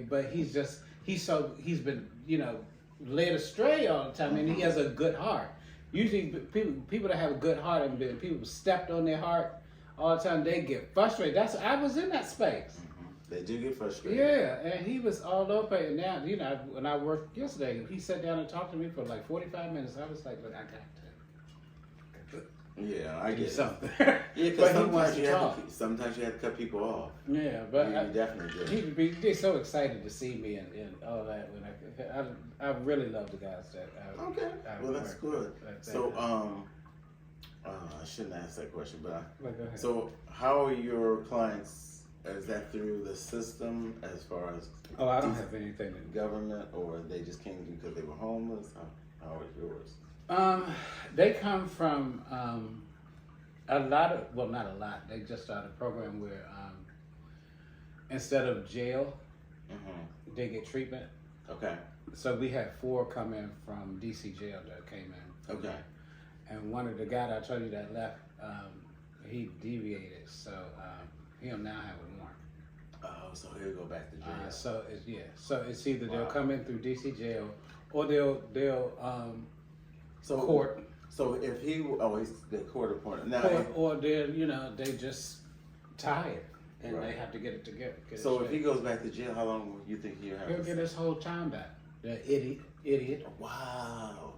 but he's been, led astray all the time, and he has a good heart. Usually people that have a good heart, and people stepped on their heart all the time, they get frustrated. I was in that space. They do get frustrated. Yeah, and he was all over it. Now, when I worked yesterday, he sat down and talked to me for like 45 minutes. I was like, look, I got to. Yeah, I get something. Yeah, because sometimes you have to cut people off. Yeah, but you definitely do. They're so excited to see me and all that. When I really love the guys that. Well, that's good. So, I shouldn't ask that question, but go ahead. So, how are your clients? Is that through the system as far as? Oh, I don't have anything. Government, or they just came because they were homeless? How is yours? They come from a lot of, well, not a lot. They just started a program where instead of jail, they get treatment. Okay. So we had 4 come in from DC jail that came in. Okay. And one of the guys I told you that left, he deviated, so he'll now have a warrant. Oh, so he'll go back to jail. So it's either they'll come in through DC jail, or they'll court. So if he's the court appointed now, or they're they just tired and they have to get it together. So if he goes back to jail, how long do you think he'll have? He'll get his whole time back. The idiot. Wow.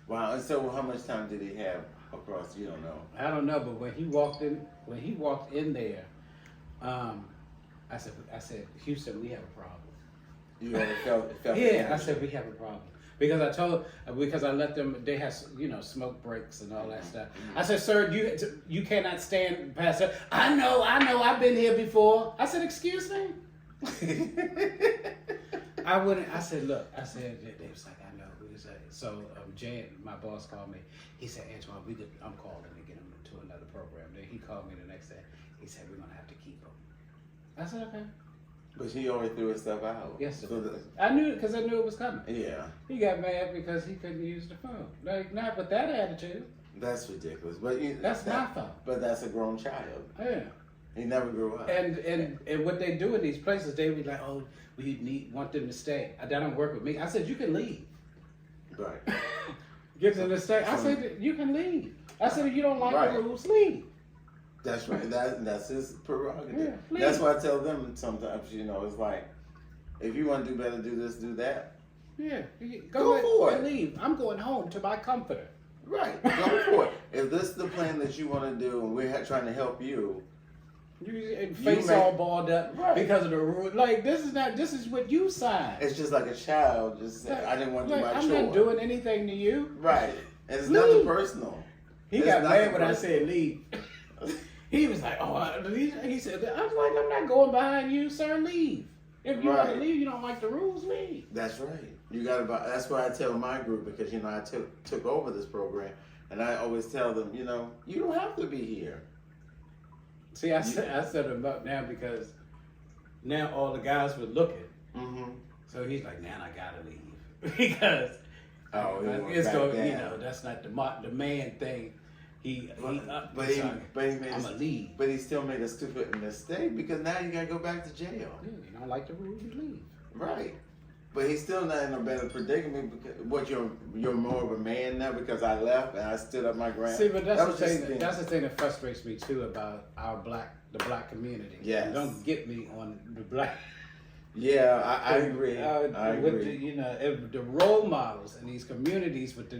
And so how much time did he have across? You don't know. I don't know, but when he walked in there, I said, Houston, we have a problem. You already felt Yeah, I said we have a problem. Because I let them, they have, smoke breaks and all that stuff. I said, sir, you cannot stand past that. I know, I've been here before. I said, excuse me? I said, look, they was like, I know, he said, so Jan, my boss called me. He said, Antoine, I'm calling to get him to another program. Then he called me the next day. He said, we're gonna have to keep him. I said, okay. But he already threw his stuff out. Yes, So I knew it because I knew it was coming. yeah. He got mad because he couldn't use the phone. Like, not with that attitude. That's ridiculous. But That's my fault. But that's a grown child. Yeah. He never grew up. And what they do in these places, they be like, oh, we want them to stay. That don't work with me. I said, you can leave. Right. Get them to stay. I said, you can leave. I said, if you don't like Right. the rules, leave. That's right. That's his prerogative. Yeah, That's why I tell them sometimes, it's like, if you want to do better, do this, do that. Yeah. Go for it. And leave. I'm going home to my comforter. Right. Go for it. If this is the plan that you want to do and we're trying to help you. Face all balled up Right. because of the rule. Like, this is what you signed. It's just like a child just saying, I didn't want to do my I'm chore. not doing anything to you. Right. And it's Leave. nothing personal. He It's got nothing mad when I personal. said leave. He was like, he said, I was like, I'm not going behind you, sir, leave. If you want to Right. leave, you don't like the rules, leave. That's right. You got to. That's why I tell my group, because I took over this program, and I always tell them, you don't have to be here. See, I set him up now because now all the guys were looking. Mm-hmm. So he's like, now I gotta leave because he it's back going. down. That's not the man thing. But he made I'm a leave. But he still made a stupid mistake because now you gotta go back to jail. Yeah, you don't like the rules, you leave. Right. But he's still not in a better predicament because you're more of a man now because I left and I stood up my ground. See, but That that's was the just thing. being- That's the thing that frustrates me too about the black community. Yes. Don't get me on the black. Yeah, I agree. I With agree. the role models in these communities with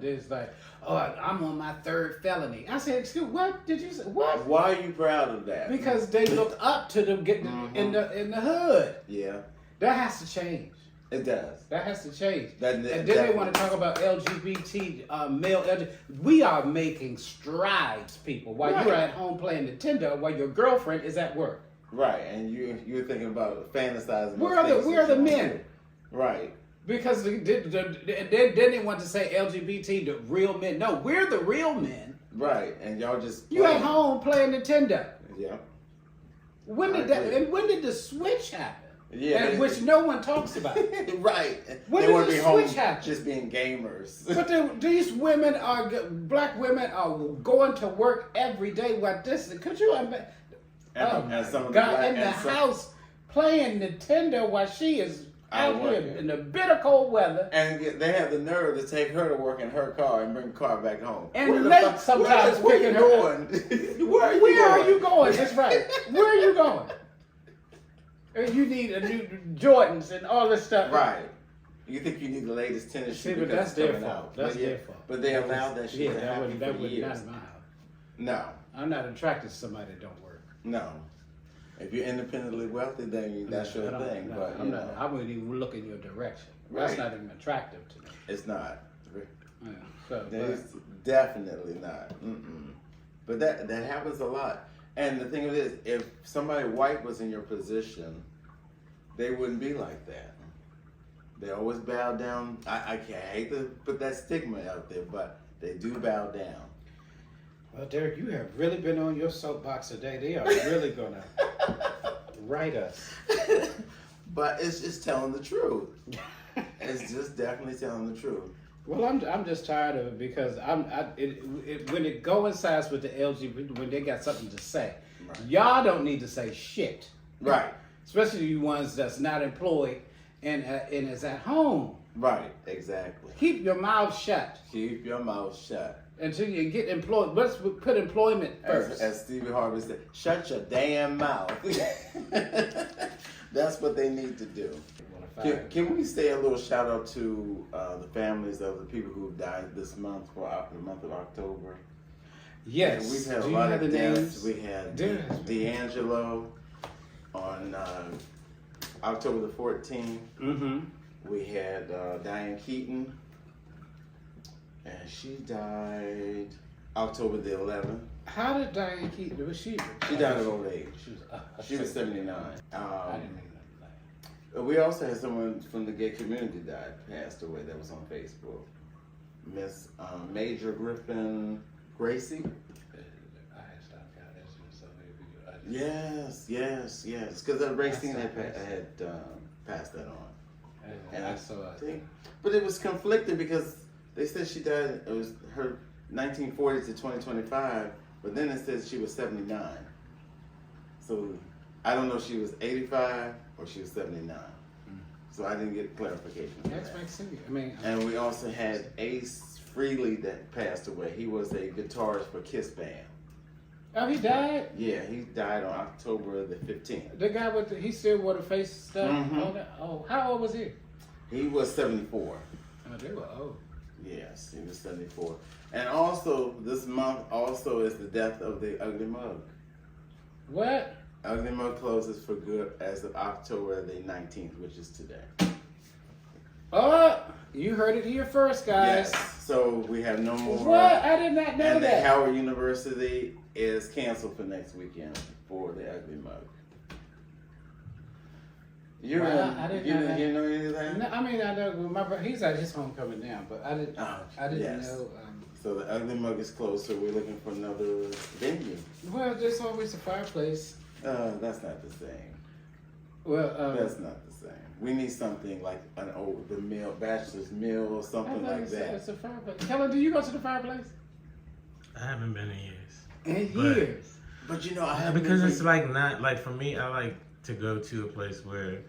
there's like, oh, I'm on my third felony. I said, excuse, what did you say? What? Why are you proud of that? Because they look up to them getting in the hood. Yeah, That has to change. it does. That has to change. That- and then definitely. they want to talk about LGBT, male LGBT. We are making strides, people, while Right. you're at home playing Nintendo, while your girlfriend is at work. Right, and you're thinking about fantasizing. Where are the men? Right. Because then they want to say LGBT, the real men. No, we're the real men. Right, and y'all just You at playing. home playing Nintendo. Yeah. When I did that? agree. And when did the switch happen? Yeah, and which no one talks about. Right. When they did want to the be home switch happen? just being gamers. But these women black women are going to work every day. What this? Could you imagine? And some of the God, black- in the and some- house playing Nintendo while she is out Out here working. in the bitter cold weather. And they have the nerve to take her to work in her car and bring the car back home. And Where the late fuck- sometimes where picking you her going? Where are you going? That's right. Where are you going? And you need a new Jordans and all this stuff. Right. You think you need the latest tennis See, shoe but because that's it's their coming fault. out. That's But yeah, their fault. But they allowed that shit Yeah, to happen that for would years. not in my house. No. I'm not attracted to somebody that don't work. No. If you're independently wealthy, then that's your thing. No, But I'm not. I wouldn't even look in your direction. That's Right. not even attractive to me. it's not. Yeah. So, It's definitely not. Mm-mm. But that happens a lot. And the thing is, if somebody white was in your position, they wouldn't be like that. They always bow down. I hate to put that stigma out there, but they do bow down. well, Derek, you have really been on your soapbox today. They are really gonna write us. But it's just telling the truth. It's just definitely telling the truth. Well, I'm just tired of it because when it coincides with the LGBT, when they got something to say, Right. y'all don't need to say shit. Right. Especially you ones that's not employed and is at home. Right. Exactly. Keep your mouth shut Keep your mouth shut. until you get employed. Let's put employment first. As Stevie Harvey said, shut your damn mouth. That's what they need to do. Can we say a little shout out to the families of the people who died this month for the month of October? Yes. And we've had Do a you lot have of the deaths. names? We had Yes. D'Angelo on October the 14th. Mm-hmm. We had Diane Keaton, and she died October the 11th. How did Diane Keaton? Was she? She died of old age. She was. She was 79. I didn't mean that. We also had someone from the gay community passed away that was on Facebook. Miss Major Griffin Gracie. Yes. Because Racine had passed that on. And I saw it. But it was conflicting because they said she died, it was her 1940 to 2025, but then it says she was 79. So I don't know if she was 85 or she was 79. So I didn't get clarification. That's makes sense. I mean, and we also had Ace Frehley that passed away. He was a guitarist for Kiss Band. Oh, he died? Yeah, he died on October the 15th. The guy with he still wore the face stuff? Oh, how old was he? He was 74. Oh, they were old. Yes, he was 74. And also, this month also is the death of the Ugly Mug. What? Ugly Mug closes for good as of October the 19th, which is today. Oh, you heard it here first, guys. Yes, so we have no more. What? I did not know and that. And Howard University is canceled for next weekend for the Ugly Mug. You know any of that? No, I mean, I know he's at his homecoming now, but I didn't Yes. know. So the Ugly Mug is closed, so we're looking for another venue. Well, there's always a fireplace. That's not the same. Well, that's not the same. We need something like the meal, bachelor's meal, or something like that. It's a fireplace. Kelly, do you go to the fireplace? I haven't been in years. In years. But you know, I haven't because it's like not like for me. I like to go to a place where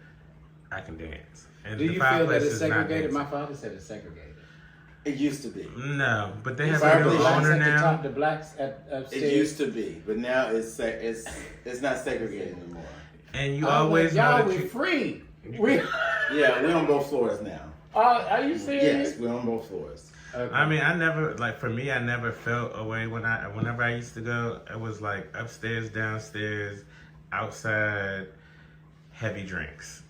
I can dance. And do you feel that it's segregated? My father said it's segregated. It used to be. No, but they have a new owner now. The blacks at upstairs. It used to be, but now it's not segregated anymore. And you always know y'all that we free. Yeah, we're on both floors now. Are you serious? Yes, we're on both floors. Okay. I mean, I never for me, I never felt away whenever I used to go. It was like upstairs, downstairs, outside, heavy drinks.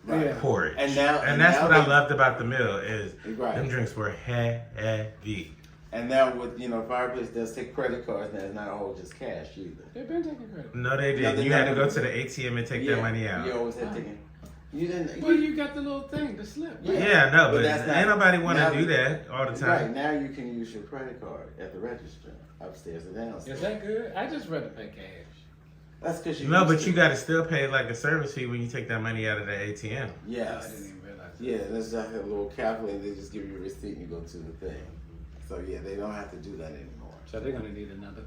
Right. Porridge. And that's what I loved about the meal is right. them drinks were heavy. And now with fireplace does take credit cards now. It's not all just cash either. They've been taking credit. No, they didn't. You had to go to the ATM and take that money out. You always had to take. You didn't. Well, you got the little thing, the slip. Yeah, no, but ain't nobody want to do that all the time. Right now, you can use your credit card at the register, upstairs and downstairs. Is that good? I just rather pay cash. That's because you. No, but you got to still pay like a service fee when you take that money out of the ATM. Yes. I didn't even realize that. Yeah, there's like a little calculator. They just give you a receipt and you go to the thing. So yeah, they don't have to do that anymore. So they're gonna need another.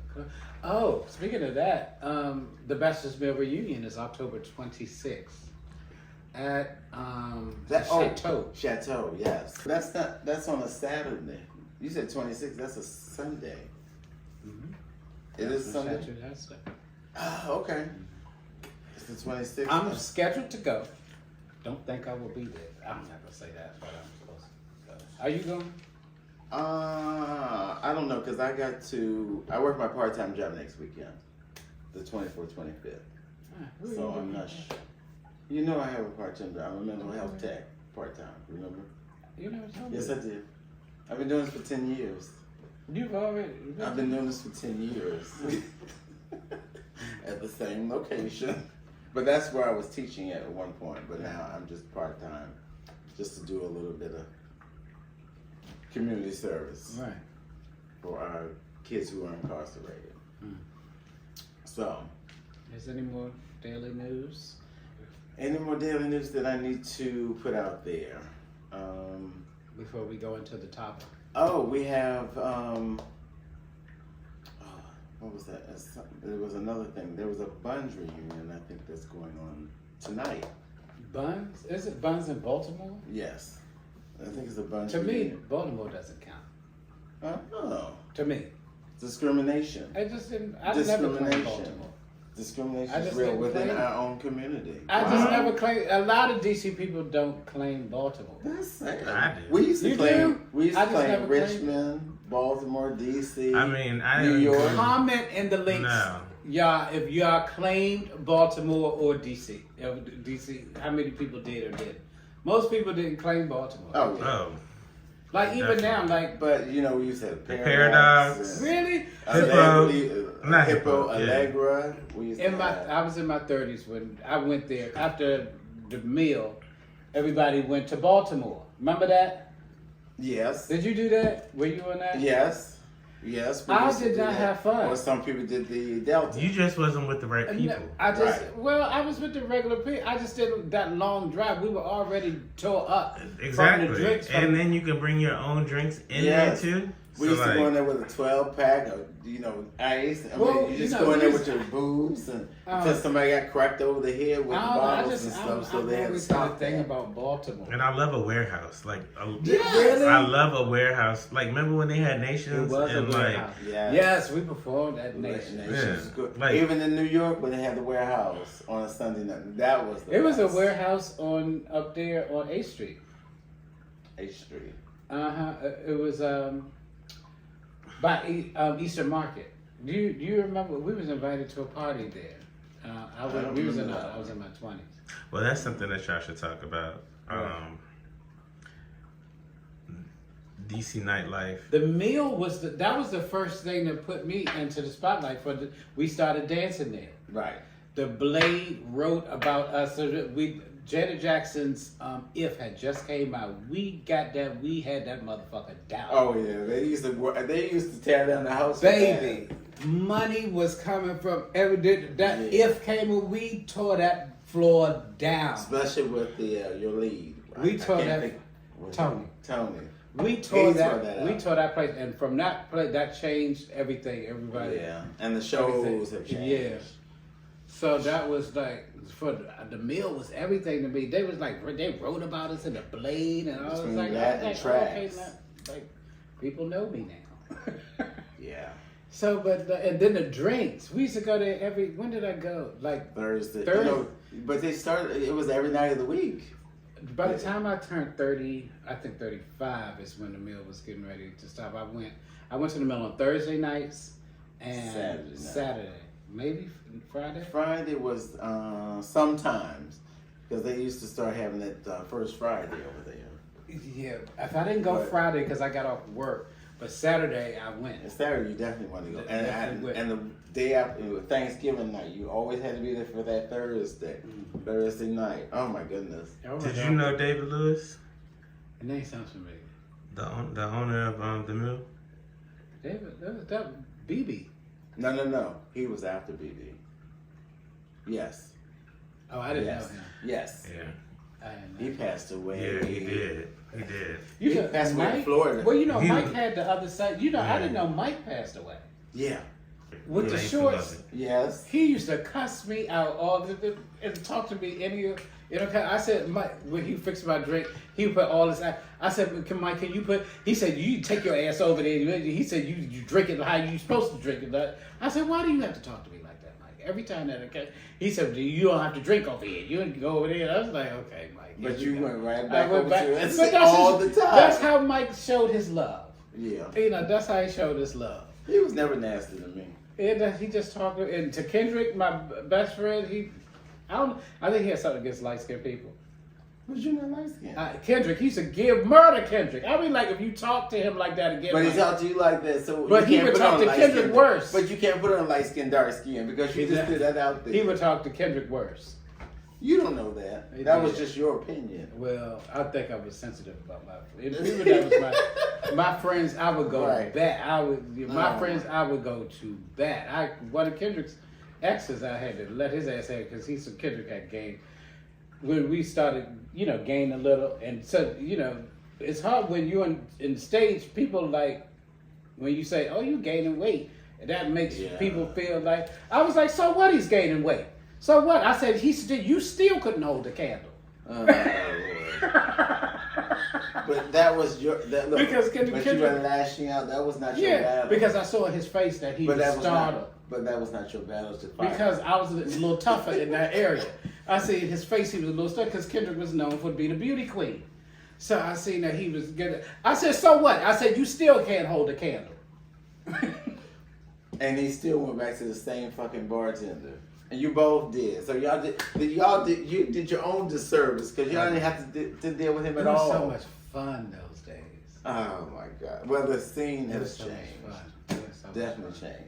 Oh, speaking of that, the Bachelor's Meal reunion is October 26th at Chateau, yes. That's on a Saturday. You said 26. That's a Sunday. Mm-hmm. It is Sunday. Okay. It's the 26th. I'm scheduled to go. Don't think I will be there. I'm not gonna say that, but I'm supposed to go. Are you going? I don't know, because I work my part-time job next weekend, the 24th, 25th. So I'm not sure. You know I have a part-time job. I'm a mental health tech part-time, remember? You never told me. Yes, I did. I've been doing this for 10 years. I've been doing this for 10 years. At the same location. But that's where I was teaching at one point, but now I'm just part-time, just to do a little bit of community service. Right. For our kids who are incarcerated. So. Is there any more daily news? Any more daily news that I need to put out there? Before we go into the topic. Oh, we have, what was that? There was another thing. There was a Buns reunion, I think, that's going on tonight. Buns? Is it Buns in Baltimore? Yes. I think it's a Buns To reunion. me, Baltimore doesn't count. Oh. To me. Discrimination. I never claimed Baltimore. Discrimination is real within our own community. I just never claimed. A lot of DC people don't claim Baltimore. That's sad. I do. We used to claim never Richmond, Baltimore, DC. I mean, New York. Comment in the links, y'all, if y'all claimed Baltimore or DC. DC, how many people did or didn't? Most people didn't claim Baltimore. Oh. Like even now, like. But we used to have Paradox. Really? Hippo, Allegra. I was in my 30s when I went there after the meal, everybody went to Baltimore. Remember that? Yes. Did you do that? Were you on that? Yes. Yes. we I used to did do not that. have fun. Or some people did the Delta. You just wasn't with the right people. I just, Right. well, I was with the regular people. I just did that long drive. We were already tore up. From the Exactly. drinks from- And then you can bring your own drinks in Yes. there too. We So, used to go in there with a 12-pack of, ice. I Well, mean, you just you know, go in there we with your boobs and until Uh, somebody got cracked over the head with I don't know, bottles and stuff, so they had to always had a stop thing that. about Baltimore. And I love a warehouse. Like, Really? I love a warehouse. Like, remember when they had It Nations? was a and like, warehouse. Yeah. Yes, we performed at Nation. Yeah. was good. Like- Even in New York, when they had the warehouse on a Sunday night, that was the It was a best. warehouse up there on 8th Street. 8th Street. It was by Eastern Market. Do you remember? We was invited to a party there. I was in my 20s. well, that's something that y'all should talk about. DC nightlife. The meal was that was the first thing that put me into the spotlight we started dancing there. Right. The Blade wrote about us. So Janet Jackson's "If" had just came out. We had that motherfucker down. Oh yeah, they used to tear down the house. Baby, money was coming from that Yeah. "If" came in, we tore that floor down. Especially with your lead. We tore I can't that- think- Tony. Tony. We tore He that. tore that We up. tore that place, and from that place, that changed everything. Everybody. Yeah, and the shows Everything. have changed. Yeah. So that was like for the meal was everything to me. They was like they wrote about us in the Blade, and I was Between like, that I and was like, okay, tracks. like people know me now. Yeah. So, and then the drinks. We used to go there when did I go? Like Thursday. Thursday. But they started. It was every night of the week. By the time I turned 30, I think 35 is when the meal was getting ready to stop. I went to the meal on Thursday nights and Saturday. Maybe Friday. Friday was sometimes because they used to start having that first Friday over there. Yeah, if I didn't go But- Friday because I got off work, but Saturday I went. And Saturday you definitely want to go. Definitely would. And the day after Thanksgiving night, you always had to be there for that Thursday. Thursday night. Oh my goodness. Oh my Did God. you know David Lewis, The name sounds familiar. the owner of the mill? David, that BB. No. He was after BB. Yes. Oh, I didn't Yes. know him. Yes. Yeah. I didn't know He him. passed away. Yeah, he did. He did. You He know, passed away in Mike- Florida. Well, He Mike was- had the other side. I Yeah. didn't know Mike passed away. Yeah. With We the used to shorts. love it. Yes. He used to cuss me out and talk to me I said, Mike, when he fixed my drink, he put all this. I said, Mike, can you put? He said, you take your ass over there. He said, you drink it how you supposed to drink it. I said, why do you have to talk to me like that, Mike? Every time that he said, you don't have to drink over here. You can go over there. I was like, okay, Mike. But here you we go. went right I back went over back. to it But that's all the time. That's how Mike showed his love. Yeah. That's how he showed his love. He was never nasty to me. And he just talked and to Kendrick, my best friend. I think he has something against light skinned people. But you not light skinned. Kendrick, he used to murder Kendrick. I mean, like if you talk to him like that again. But he talked to you like that, so But you he can't would put talk on to light Kendrick skin. worse. But you can't put on light skin, dark skin because you just did that out there. He would talk to Kendrick worse. You don't know that. He That did. was just your opinion. Well, I think I was sensitive about even that was my friends. I would go Right. bat. I would go to bat. One of Kendrick's exes, I had to let his ass have because Kendrick had gained. When we started, gain a little, and so it's hard when you're in stage. People like when you say, "Oh, you gaining weight," and that makes people feel like I was like, "So what? He's gaining weight. So what?" I said, you still couldn't hold the candle." But that was your look, Because but you Kendrick- were lashing out. That was not your Yeah, battle. because I saw in his face that he was startled. But that was not your battle to fight. Because I was a little tougher in that area. I see in his face he was a little stuck because Kendrick was known for being a beauty queen. So I seen that he was good. I said, so what? I said, you still can't hold a candle. And he still went back to the same fucking bartender. And you both did. So you did your own disservice because y'all didn't have to deal with him It at was all. so much fun those days. Oh my God. Well, the scene It was has so changed. much fun. It was so much Definitely fun. changed.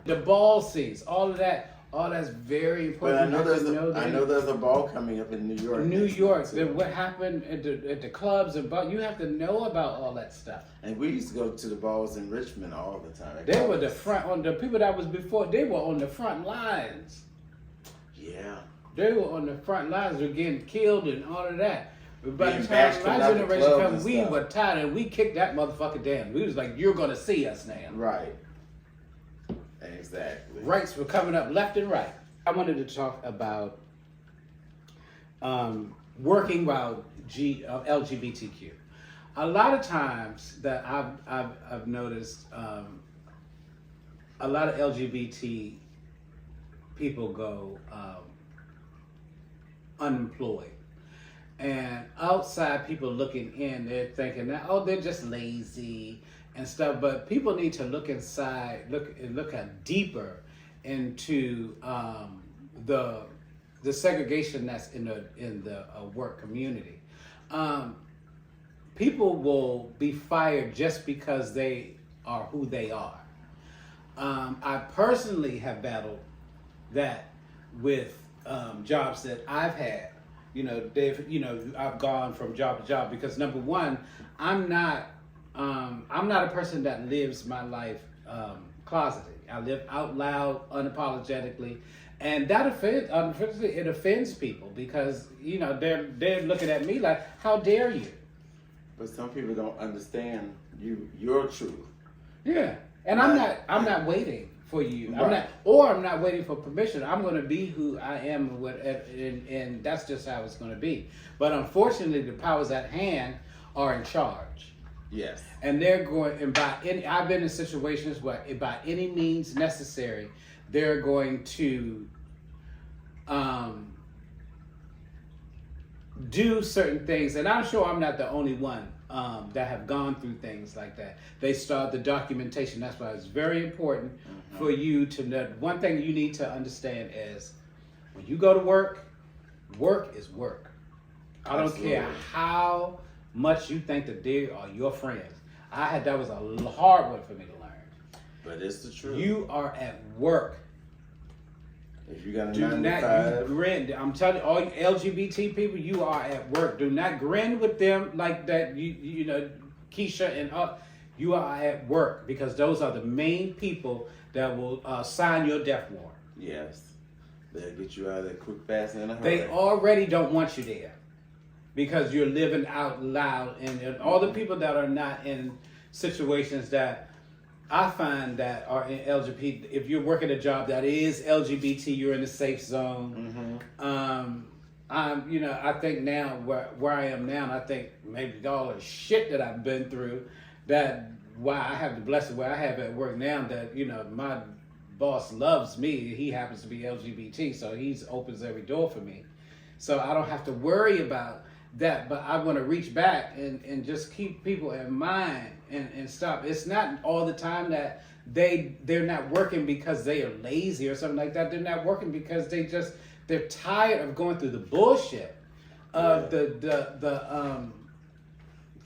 The ball scenes, all of that All that's very But I important. know You have to I know there's a ball coming up in New York. New next York, month, too. what happened at the clubs and bars, you have to know about all that stuff. And we used to go to the balls in Richmond all the time. They were the front, on the people that was before, they were on the front lines. Yeah. They were on the front lines, were getting killed and all of that. But by Being the bashed time my out the generation clubs come, and we stuff. were tired and we kicked that motherfucker down. We was like, you're gonna see us now. Right. Exactly. Rights were coming up left and right. I wanted to talk about working while LGBTQ. A lot of times that I've noticed, a lot of LGBT people go unemployed. And outside people looking in, they're thinking that, oh, they're just lazy and stuff. But people need to look inside, look at deeper into the segregation that's in the work community. People will be fired just because they are who they are. I personally have battled that with jobs that I've had. I've gone from job to job because number one, I'm not a person that lives my life closeted. I live out loud, unapologetically, and that offends people because they're looking at me like, how dare you? But some people don't understand your truth. Yeah, and I'm not waiting for you. Right. I'm not waiting for permission. I'm going to be who I am, and that's just how it's going to be. But unfortunately, the powers at hand are in charge. Yes. And they're going, and I've been in situations where by any means necessary, they're going to do certain things. And I'm sure I'm not the only one that have gone through things like that. They start the documentation. That's why it's very important for you to know. One thing you need to understand is when you go to work, work is work. I don't care how much you think that they are your friends. That was a hard one for me to learn. But it's the truth. You are at work. If you got a Do 9 to not 5, grin. I'm telling you, all you LGBT people, you are at work. Do not grin with them like that. You know, Keisha and you are at work because those are the main people that will sign your death warrant. yes, they'll get you out of there quick, fast, and in a hurry. They already don't want you there because you're living out loud, and all the people that are not in situations that I find that are in LGBT. If you're working a job that is LGBT, you're in the safe zone. I think now where I am now, and I think maybe all the shit that I've been through, that why I have the blessing where I have at work now, that my boss loves me. He happens to be LGBT, so he opens every door for me, so I don't have to worry about that. But I want to reach back and just keep people in mind and stop. It's not all the time that they're not working because they are lazy or something like that. They're not working because they're tired of going through the bullshit of the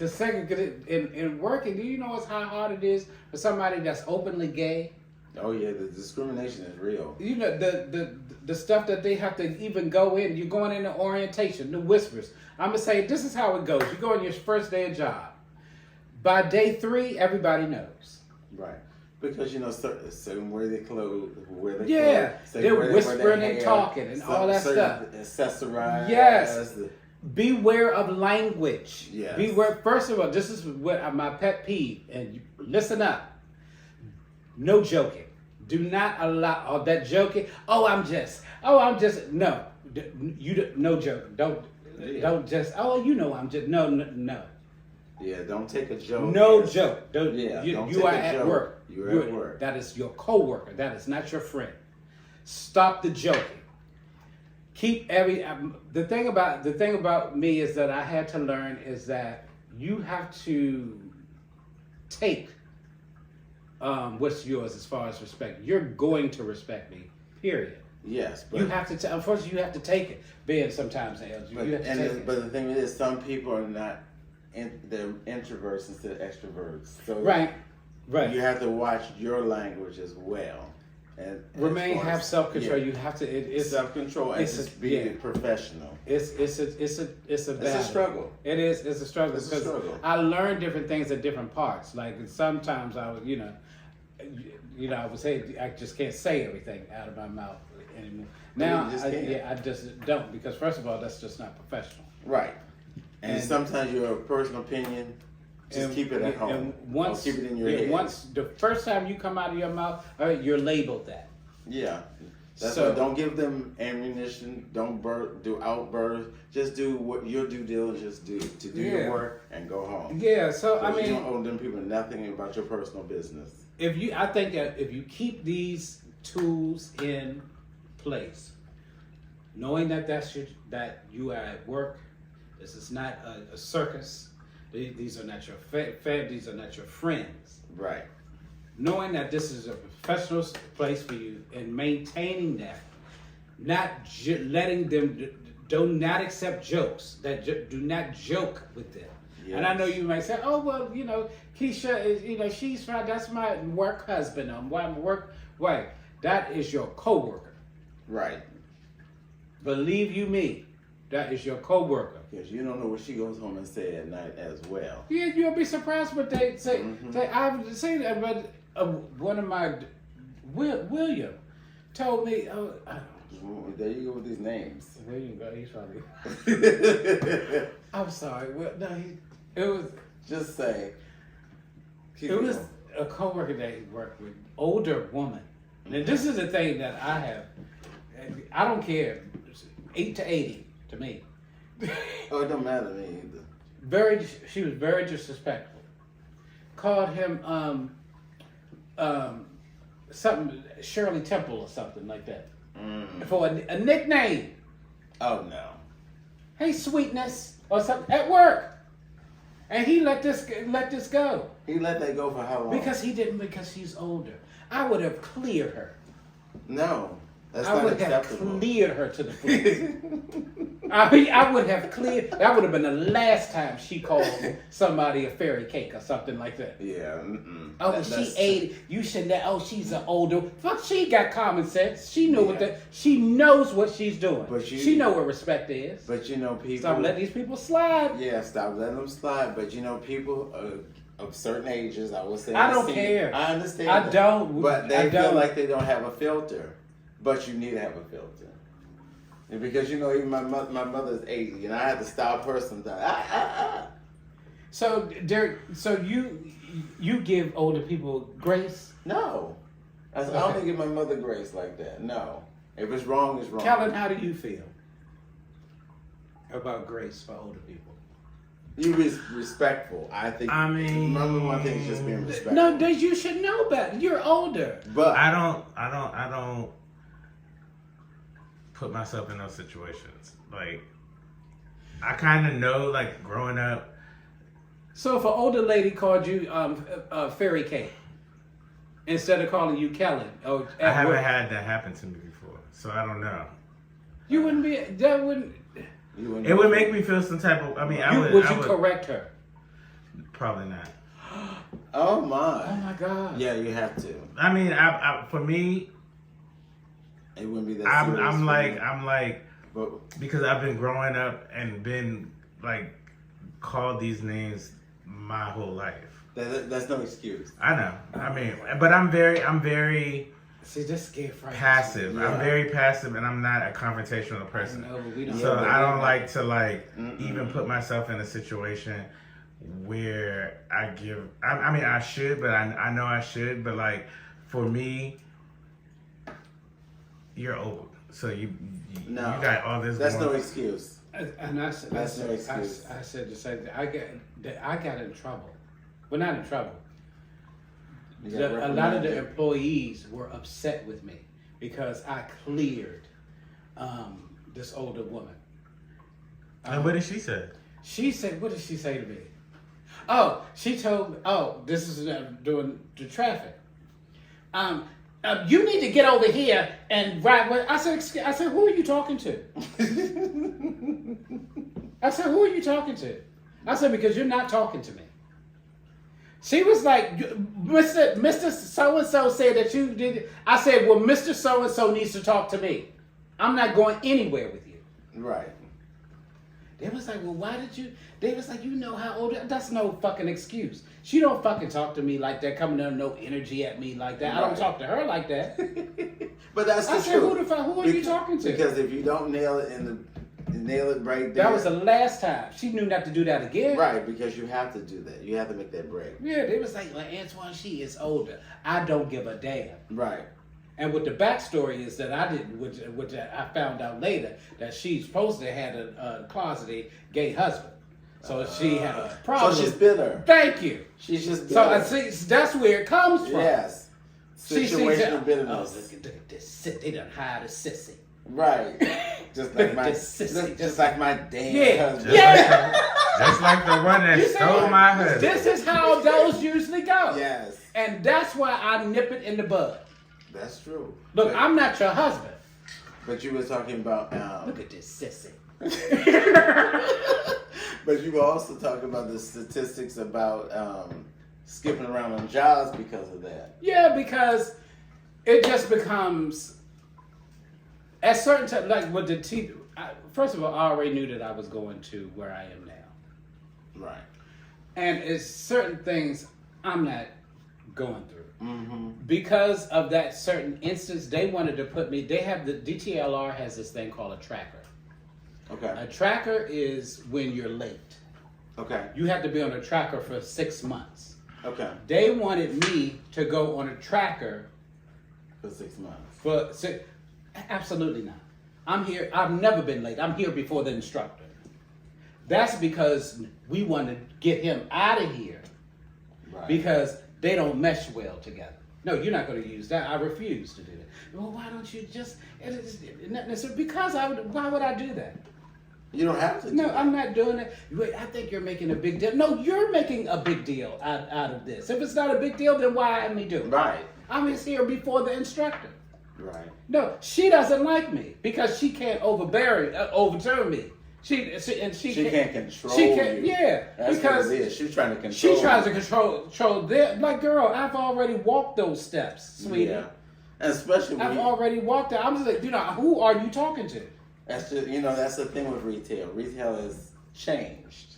segregated in working. Do you know how hard it is for somebody that's openly gay? Oh yeah, the discrimination is real. You know, the stuff that they have to even go in. You're going into orientation, the whispers. I'm gonna say this is how it goes. You go on your first day of job. By day 3, everybody knows. Right. Because certain way they clothes, where they they're whispering and talking and all that stuff. Accessorize. Yes. Beware of language. Yes. Beware. First of all, this is what my pet peeve. And listen up. No joking. Do not allow all that joking. I'm just. No. No joking. Don't just. I'm just. No. Yeah, don't take a joke. No joke. Don't You take are a at joke. work. You're at work. That is your coworker. That is not your friend. Stop the joking. Keep the thing about me is that I had to learn is that you have to take what's yours as far as respect. You're going to respect me. Period. Yes, but you have to. Unfortunately, you have to take it. Being sometimes else, you have to take it. But the thing is, some people are not. They're introverts instead of extroverts. So right. You have to watch your language as well. And have self-control. You have to. It's self-control and just be professional. It's a battle. Struggle. It is. It's a struggle. It's a struggle. I learned different things at different parts. Like sometimes I would, I would say I just can't say everything out of my mouth anymore. Now, I just don't, because first of all, that's just not professional. Right. And sometimes your personal opinion, just keep it at home. Once, keep it in your head. Once the first time you come out of your mouth, you're labeled that. Yeah. That's why don't give them ammunition. Don't do outbursts. Just do what your due diligence do to do your work and go home. Yeah. So I mean, you don't owe them people nothing about your personal business. I think that if you keep these tools in place, knowing that that you are at work, this is not a circus. These are not your these are not your friends. Right. Knowing that this is a professional place for you and maintaining that, not letting them, do not accept jokes, do not joke with them. Yes. And I know you might say, oh, well, Keisha is, she's fine. That's my work husband. Right. That is your coworker. Right. Believe you me, that is your coworker. Because you don't know what she goes home and say at night as well. Yeah, you'll be surprised what they say. I've seen that, but one of my William told me. There you go with these names. There you go. He's funny. I'm sorry. Well, no, it was. Just say. It was a coworker that he worked with, older woman. And this is the thing that I have. I don't care. 8 to 80 to me. Oh, it don't matter to me either. She was very disrespectful. Called him something Shirley Temple or something like that for a nickname. Oh no. Hey, sweetness or something at work, and he let this go. He let that go for how long? Because she's older. I would have cleared her. No. That's I not would acceptable. have cleared her to the floor. I would have cleared. That would have been the last time she called somebody a fairy cake or something like that. Yeah. Oh, she ate. You should know. Oh, she's an older. Fuck, she got common sense. She knew what that. She knows what she's doing. She know what respect is. But people. Stop letting these people slide. Yeah, stop letting them slide. But people of certain ages, I will say. I don't care. I understand. I don't. But they feel like they don't have a filter. But you need to have a filter. And because, even my mother's 80, and I had to stop her sometimes. So, Derek, you give older people grace? No. I don't give my mother grace like that. No. If it's wrong, it's wrong. Calvin, how do you feel about grace for older people? You be respectful. I think. I mean, number one thing is just being respectful. No, you should know better. You're older. But I don't put myself in those situations. Like, I kind of know, like, growing up. So if an older lady called you fairy cake instead of calling you Kelly, I haven't had that happen to me before, so I don't know. You wouldn't be. That wouldn't. It would make me feel some type of. I mean, Would you correct her? Probably not. Oh my! Oh my God! Yeah, you have to. I mean, for me. It wouldn't be that I'm like, because I've been growing up and been like called these names my whole life. That's no excuse. I know. I mean, but I'm very See, just scared passive. Yeah. I'm very passive, and I'm not a confrontational person. I don't like to even put myself in a situation where I give. I mean, I should, but I know I should, but like for me. You're old, so you got all this. That's no excuse. And I said, that's no excuse. I said the same thing. I got in trouble, but not in trouble. A lot of the employees were upset with me because I cleared this older woman. And what did she say? She said, "What did she say to me?" Oh, she told me, "Oh, this is doing the traffic." You need to get over here and ride with. I said, who are you talking to? I said, who are you talking to? I said, because you're not talking to me. She was like, Mr. So-and-so said that you did. I said, well, Mr. So-and-so needs to talk to me. I'm not going anywhere with you. Right. They was like, well, why did you? They was like, you know how old? That's no fucking excuse. She don't fucking talk to me like that, coming down no energy at me like that. Right. I don't talk to her like that. But that's the truth. I said, who are you talking to? Because if you don't nail it right there. That was the last time. She knew not to do that again. Right, because you have to do that. You have to make that break. Yeah, they was like, Antoine, she is older. I don't give a damn. Right. And what the backstory is that I didn't, which I found out later, that she's supposed to have a closeted gay husband. So she had a problem. So she's bitter. Thank you. She's just bitter. So I see, that's where it comes from. Yes. Situational bitterness. Oh, look at this. They done hired a sissy. Right. Just like my just like my damn husband. Just like the one that stole my husband. This is how those usually go. Yes. And that's why I nip it in the bud. That's true. Look, I'm not your husband. But you were talking about look at this sissy. But you were also talking about the statistics about skipping around on jobs because of that. Yeah, because it just becomes at certain times, like with the teeth. First of all, I already knew that I was going to where I am now. Right. And it's certain things I'm not going through. Mm-hmm. Because of that certain instance, they wanted to put me. They have the DTLR has this thing called a tracker. Okay. A tracker is when you're late. Okay. You have to be on a tracker for 6 months. Okay. They wanted me to go on a tracker for 6 months. Absolutely not. I'm here. I've never been late. I'm here before the instructor. That's because we want to get him out of here. Right. Because they don't mesh well together. No, you're not going to use that. I refuse to do that. Well, why don't you just? Because why would I do that? You don't have to. No, I'm not doing it. Wait, I think you're making a big deal. No, you're making a big deal out of this. If it's not a big deal, then why am I doing it? Right. I'm just here before the instructor. Right. No, she doesn't like me because she can't overturn me. She can't control you. Yeah, that's because what it is. She's trying to control. She tries to control them. Like, girl, I've already walked those steps, sweetie. Yeah. And especially I've already walked it. I'm just like, who are you talking to? That's just, that's the thing with retail. Retail has changed.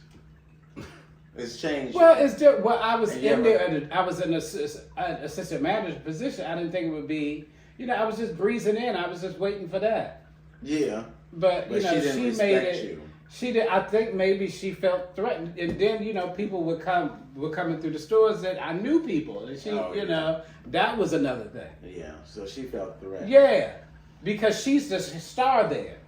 It's changed. Well, it's just, I was in there. And I was in an assistant manager position. I didn't think it would be. I was just breezing in. I was just waiting for that. Yeah. But she she made it. You. She did. I think maybe she felt threatened, and then people were coming through the stores that I knew people, and she, that was another thing. Yeah. So she felt threatened. Yeah, because she's the star there.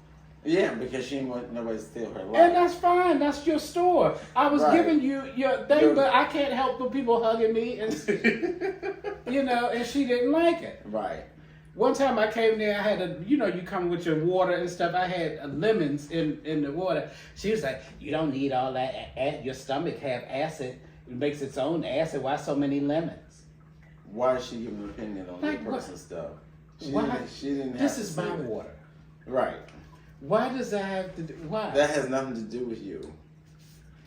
Yeah, because she didn't want nobody to steal her life. And that's fine. That's your store. I was giving you your thing, but I can't help but people hugging me, and and she didn't like it. Right. One time I came there, I had you come with your water and stuff. I had lemons in the water. She was like, you don't need all that. Your stomach have acid. It makes its own acid. Why so many lemons? Why is she giving an opinion on that person's stuff? She didn't have this is my water. Right. Why does that have to do? Why? That has nothing to do with you.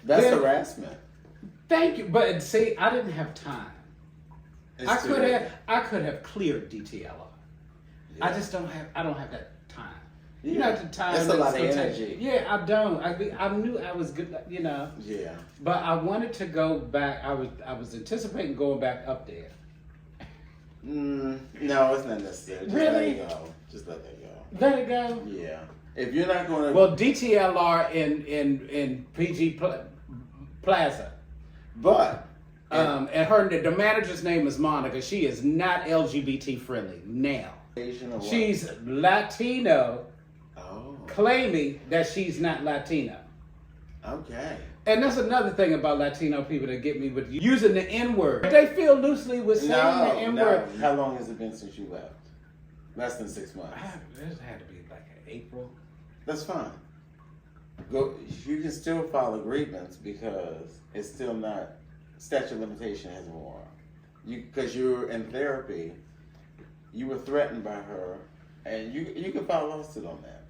That's harassment. Thank you. But see, I didn't have time. I could have cleared DTLR. Yeah. I don't have that time. Yeah. You know, the time. That's a lot of energy. Yeah, I don't. I knew I was good, Yeah. But I wanted to go back. I was anticipating going back up there. No, it's not necessary. Just really? let it go. Just let that go. Let it go? Yeah. If you're not going to... Well, DTLR in PG Plaza. But... and the manager's name is Monica. She is not LGBT friendly now. She's Latino, claiming that she's not Latino. Okay. And that's another thing about Latino people that get me with using the N-word. They feel loosely with saying the N-word. No. How long has it been since you left? Less than 6 months. It had to be like April. That's fine. Go. You can still file a grievance because it's still not statute of limitation hasn't worn. Because you're in therapy, you were threatened by her, and you can file a lawsuit on that.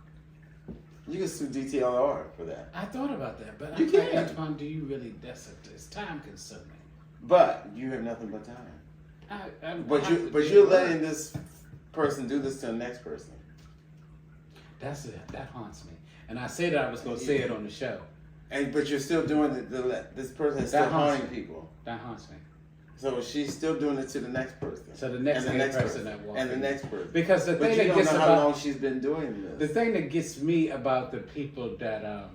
You can sue DTLR for that. I thought about that, but you can't. Antoine, do you really? It's time consuming. But you have nothing but time. But you're letting this person do this to the next person. That's it. That haunts me. And I said I was going to say it on the show. But you're still doing it. This person is still haunting people. That haunts me. So she's still doing it to the next person. So the next person that walks. And the next person. Because the thing that gets know about how long she's been doing this. The thing that gets me about the people that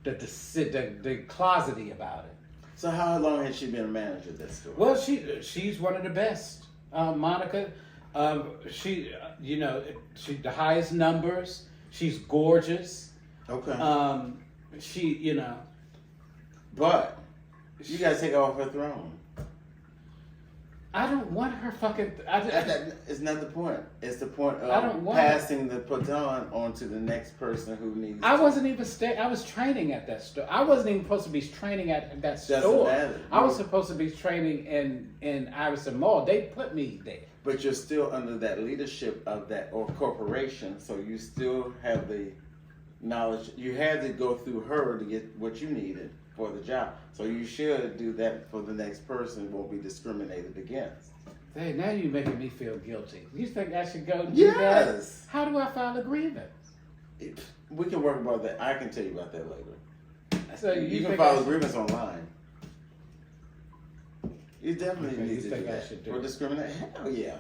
the closety about it. So how long has she been a manager at that store? Well, she's one of the best. Monica, she the highest numbers. She's gorgeous. Okay. But you gotta take her off her throne. I don't want her fucking. It's not the point. It's the point of passing the baton on to the next person who needs. I wasn't even I was training at that store. I wasn't even supposed to be training at that store. Doesn't matter. I was supposed to be training in Iverson Mall. They put me there. But you're still under that leadership of that or corporation, so you still have the knowledge. You had to go through her to get what you needed for the job. So you should do that for the next person, won't be discriminated against. Hey, now you're making me feel guilty. You think I should go do Yes. that? How do I file a grievance? We can work about that. I can tell you about that later. So you can file a grievance online. You definitely need to do that. For discrimination? Hell yeah.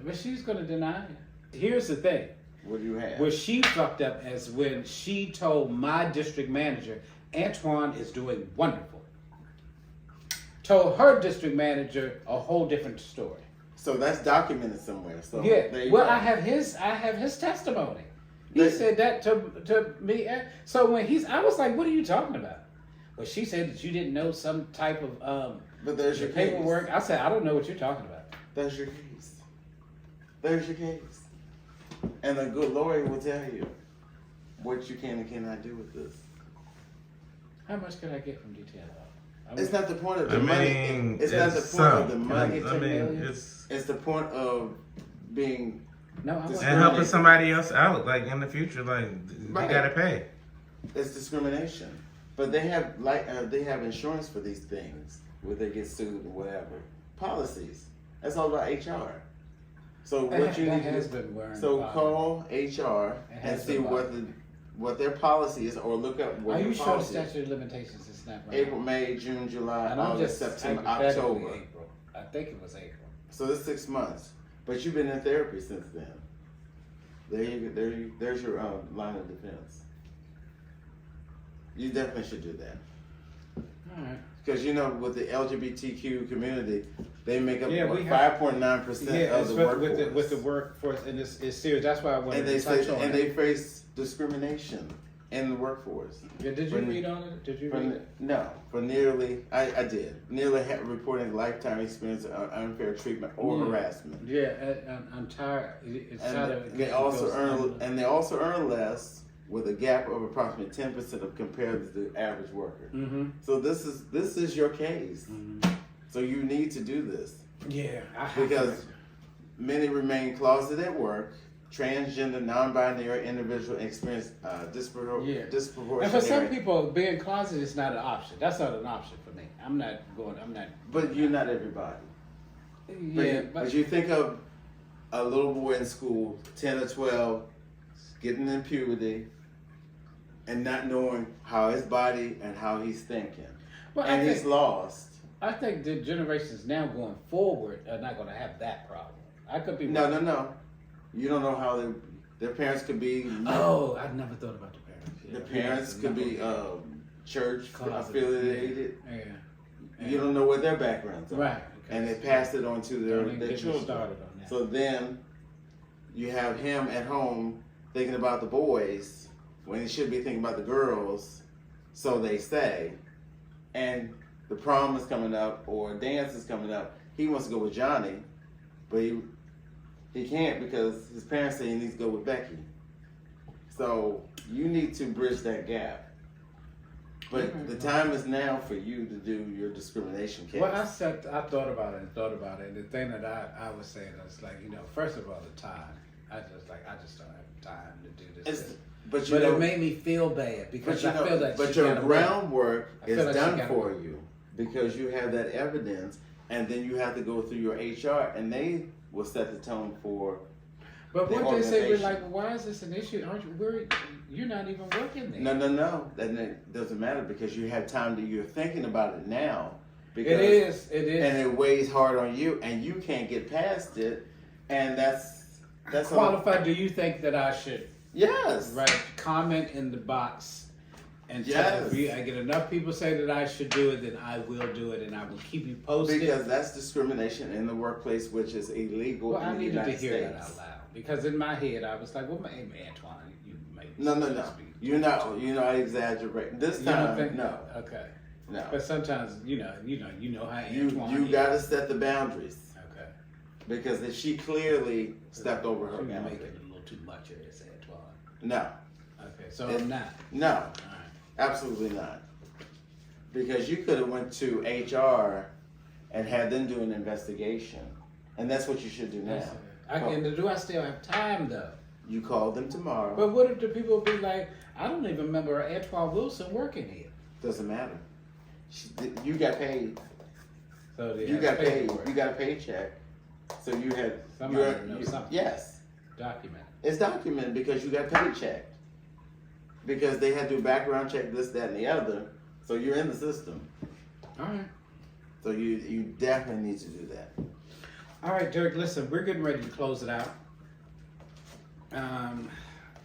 But she's going to deny it. Here's the thing. What do you have? Where she fucked up is when she told my district manager, Antoine is doing wonderful. Told her district manager a whole different story. So that's documented somewhere. So yeah. There you well, go. I have his testimony. He said that to me. So when I was like, "What are you talking about?" Well, she said that you didn't know some type of But there's your paperwork. case. I said, "I don't know what you're talking about." That's your case. There's your case. And a good lawyer will tell you what you can and cannot do with this. How much can I get from detail? It's not the point of the money. It's not the point of the money. It's the point of being and helping somebody else out, like in the future, like they gotta pay. It's discrimination, but they have insurance for these things where they get sued or whatever. Policies. That's all about HR. So what you need to do. Call HR and see what their policy is, or look up what Are the you sure the policy is. statute of limitations is not right? April, May, June, July, and I'm August, just September, October. April. I think it was April. So it's 6 months, but you've been in therapy since then. There's your line of defense. You definitely should do that. All right. Because with the LGBTQ community, they make up 5.9% Yeah, of the workforce. with the workforce, and it's serious. That's why I wanted to touch on it. And they face discrimination in the workforce. Yeah, did you read on it? Did you read it? No, for nearly, I did. Nearly reporting lifetime experience of unfair treatment or harassment. Yeah, I'm tired. They also earn less, with a gap of approximately 10% of compared to the average worker. Mm-hmm. So this is your case. Mm-hmm. So you need to do this. Yeah, because many remain closeted at work. Transgender, non-binary individual experience disproportionate. And for some people, being closeted is not an option. That's not an option for me. I'm not. But you're not everybody. Yeah, but you think of a little boy in school, 10 or 12, getting in puberty, and not knowing how his body and how he's thinking, and he's lost. I think the generations now going forward are not going to have that problem. I could be no. You don't know how their parents could be. Oh, I never thought about the parents. Yeah. The parents could be church affiliated. Yeah. You don't know what their backgrounds are. Right. And they passed it on to their children. Started on that. So then you have him at home thinking about the boys when he should be thinking about the girls, so they say. And the prom is coming up or dance is coming up. He wants to go with Johnny, but he can't because his parents say he needs to go with Becky. So you need to bridge that gap. But the time is now for you to do your discrimination case. Well, I thought about it. And the thing that I was saying is like, first of all, the time. I just don't have time to do this. But it made me feel bad because I feel like. But your groundwork is done for you. because you have that evidence, and then you have to go through your HR, and they will set the tone for. But the what they say, we're organization. like, well, why is this an issue? Aren't you? You're not even working there. No. Then it doesn't matter because you have time that you're thinking about it now. Because, It is. And it weighs hard on you, and you can't get past it, and that's Qualified. Do you think that I should Yes. comment in the box and Yes. if I get enough people say that I should do it, then I will do it, and I will keep you posted. Because that's discrimination in the workplace, which is illegal Well, in I the needed to United hear States. that out loud because in my head I was like, "Well, hey, Antoine, you made No. You're not exaggerating. This You don't time, think? no. Okay. No. But sometimes, you know how Antoine You is. got to set the boundaries Okay. because if she clearly stepped over her She was boundary. making a little too much of this, Antoine. No. Okay, so I'm not. No. All right. Absolutely not. Because you could have went to HR and had them do an investigation, and that's what you should do now. Do I still have time though? You call them tomorrow. But what if the people be like, I don't even remember Antoine Wilson working here. Doesn't matter. You got paid. So they You have got paid. paperwork. You got a paycheck. So you had. Somebody knows something. Yes, Documented. it's documented because you got paycheck. Because they had to do a background check, this, that, and the other. So you're in the system. All right. So you definitely need to do that. All right, Dirk, listen, we're getting ready to close it out.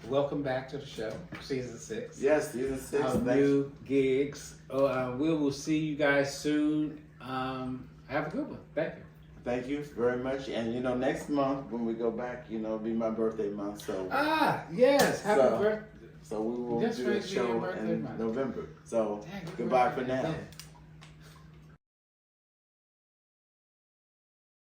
Welcome back to the show, season 6. Yes, season 6. Our new gigs. We will see you guys soon. Have a good one. Thank you. Thank you very much. And next month when we go back, it'll be my birthday month. So Yes. Happy birthday. So we will That's do a right, your show birthday in month. November. So Dang, goodbye you're for now. right.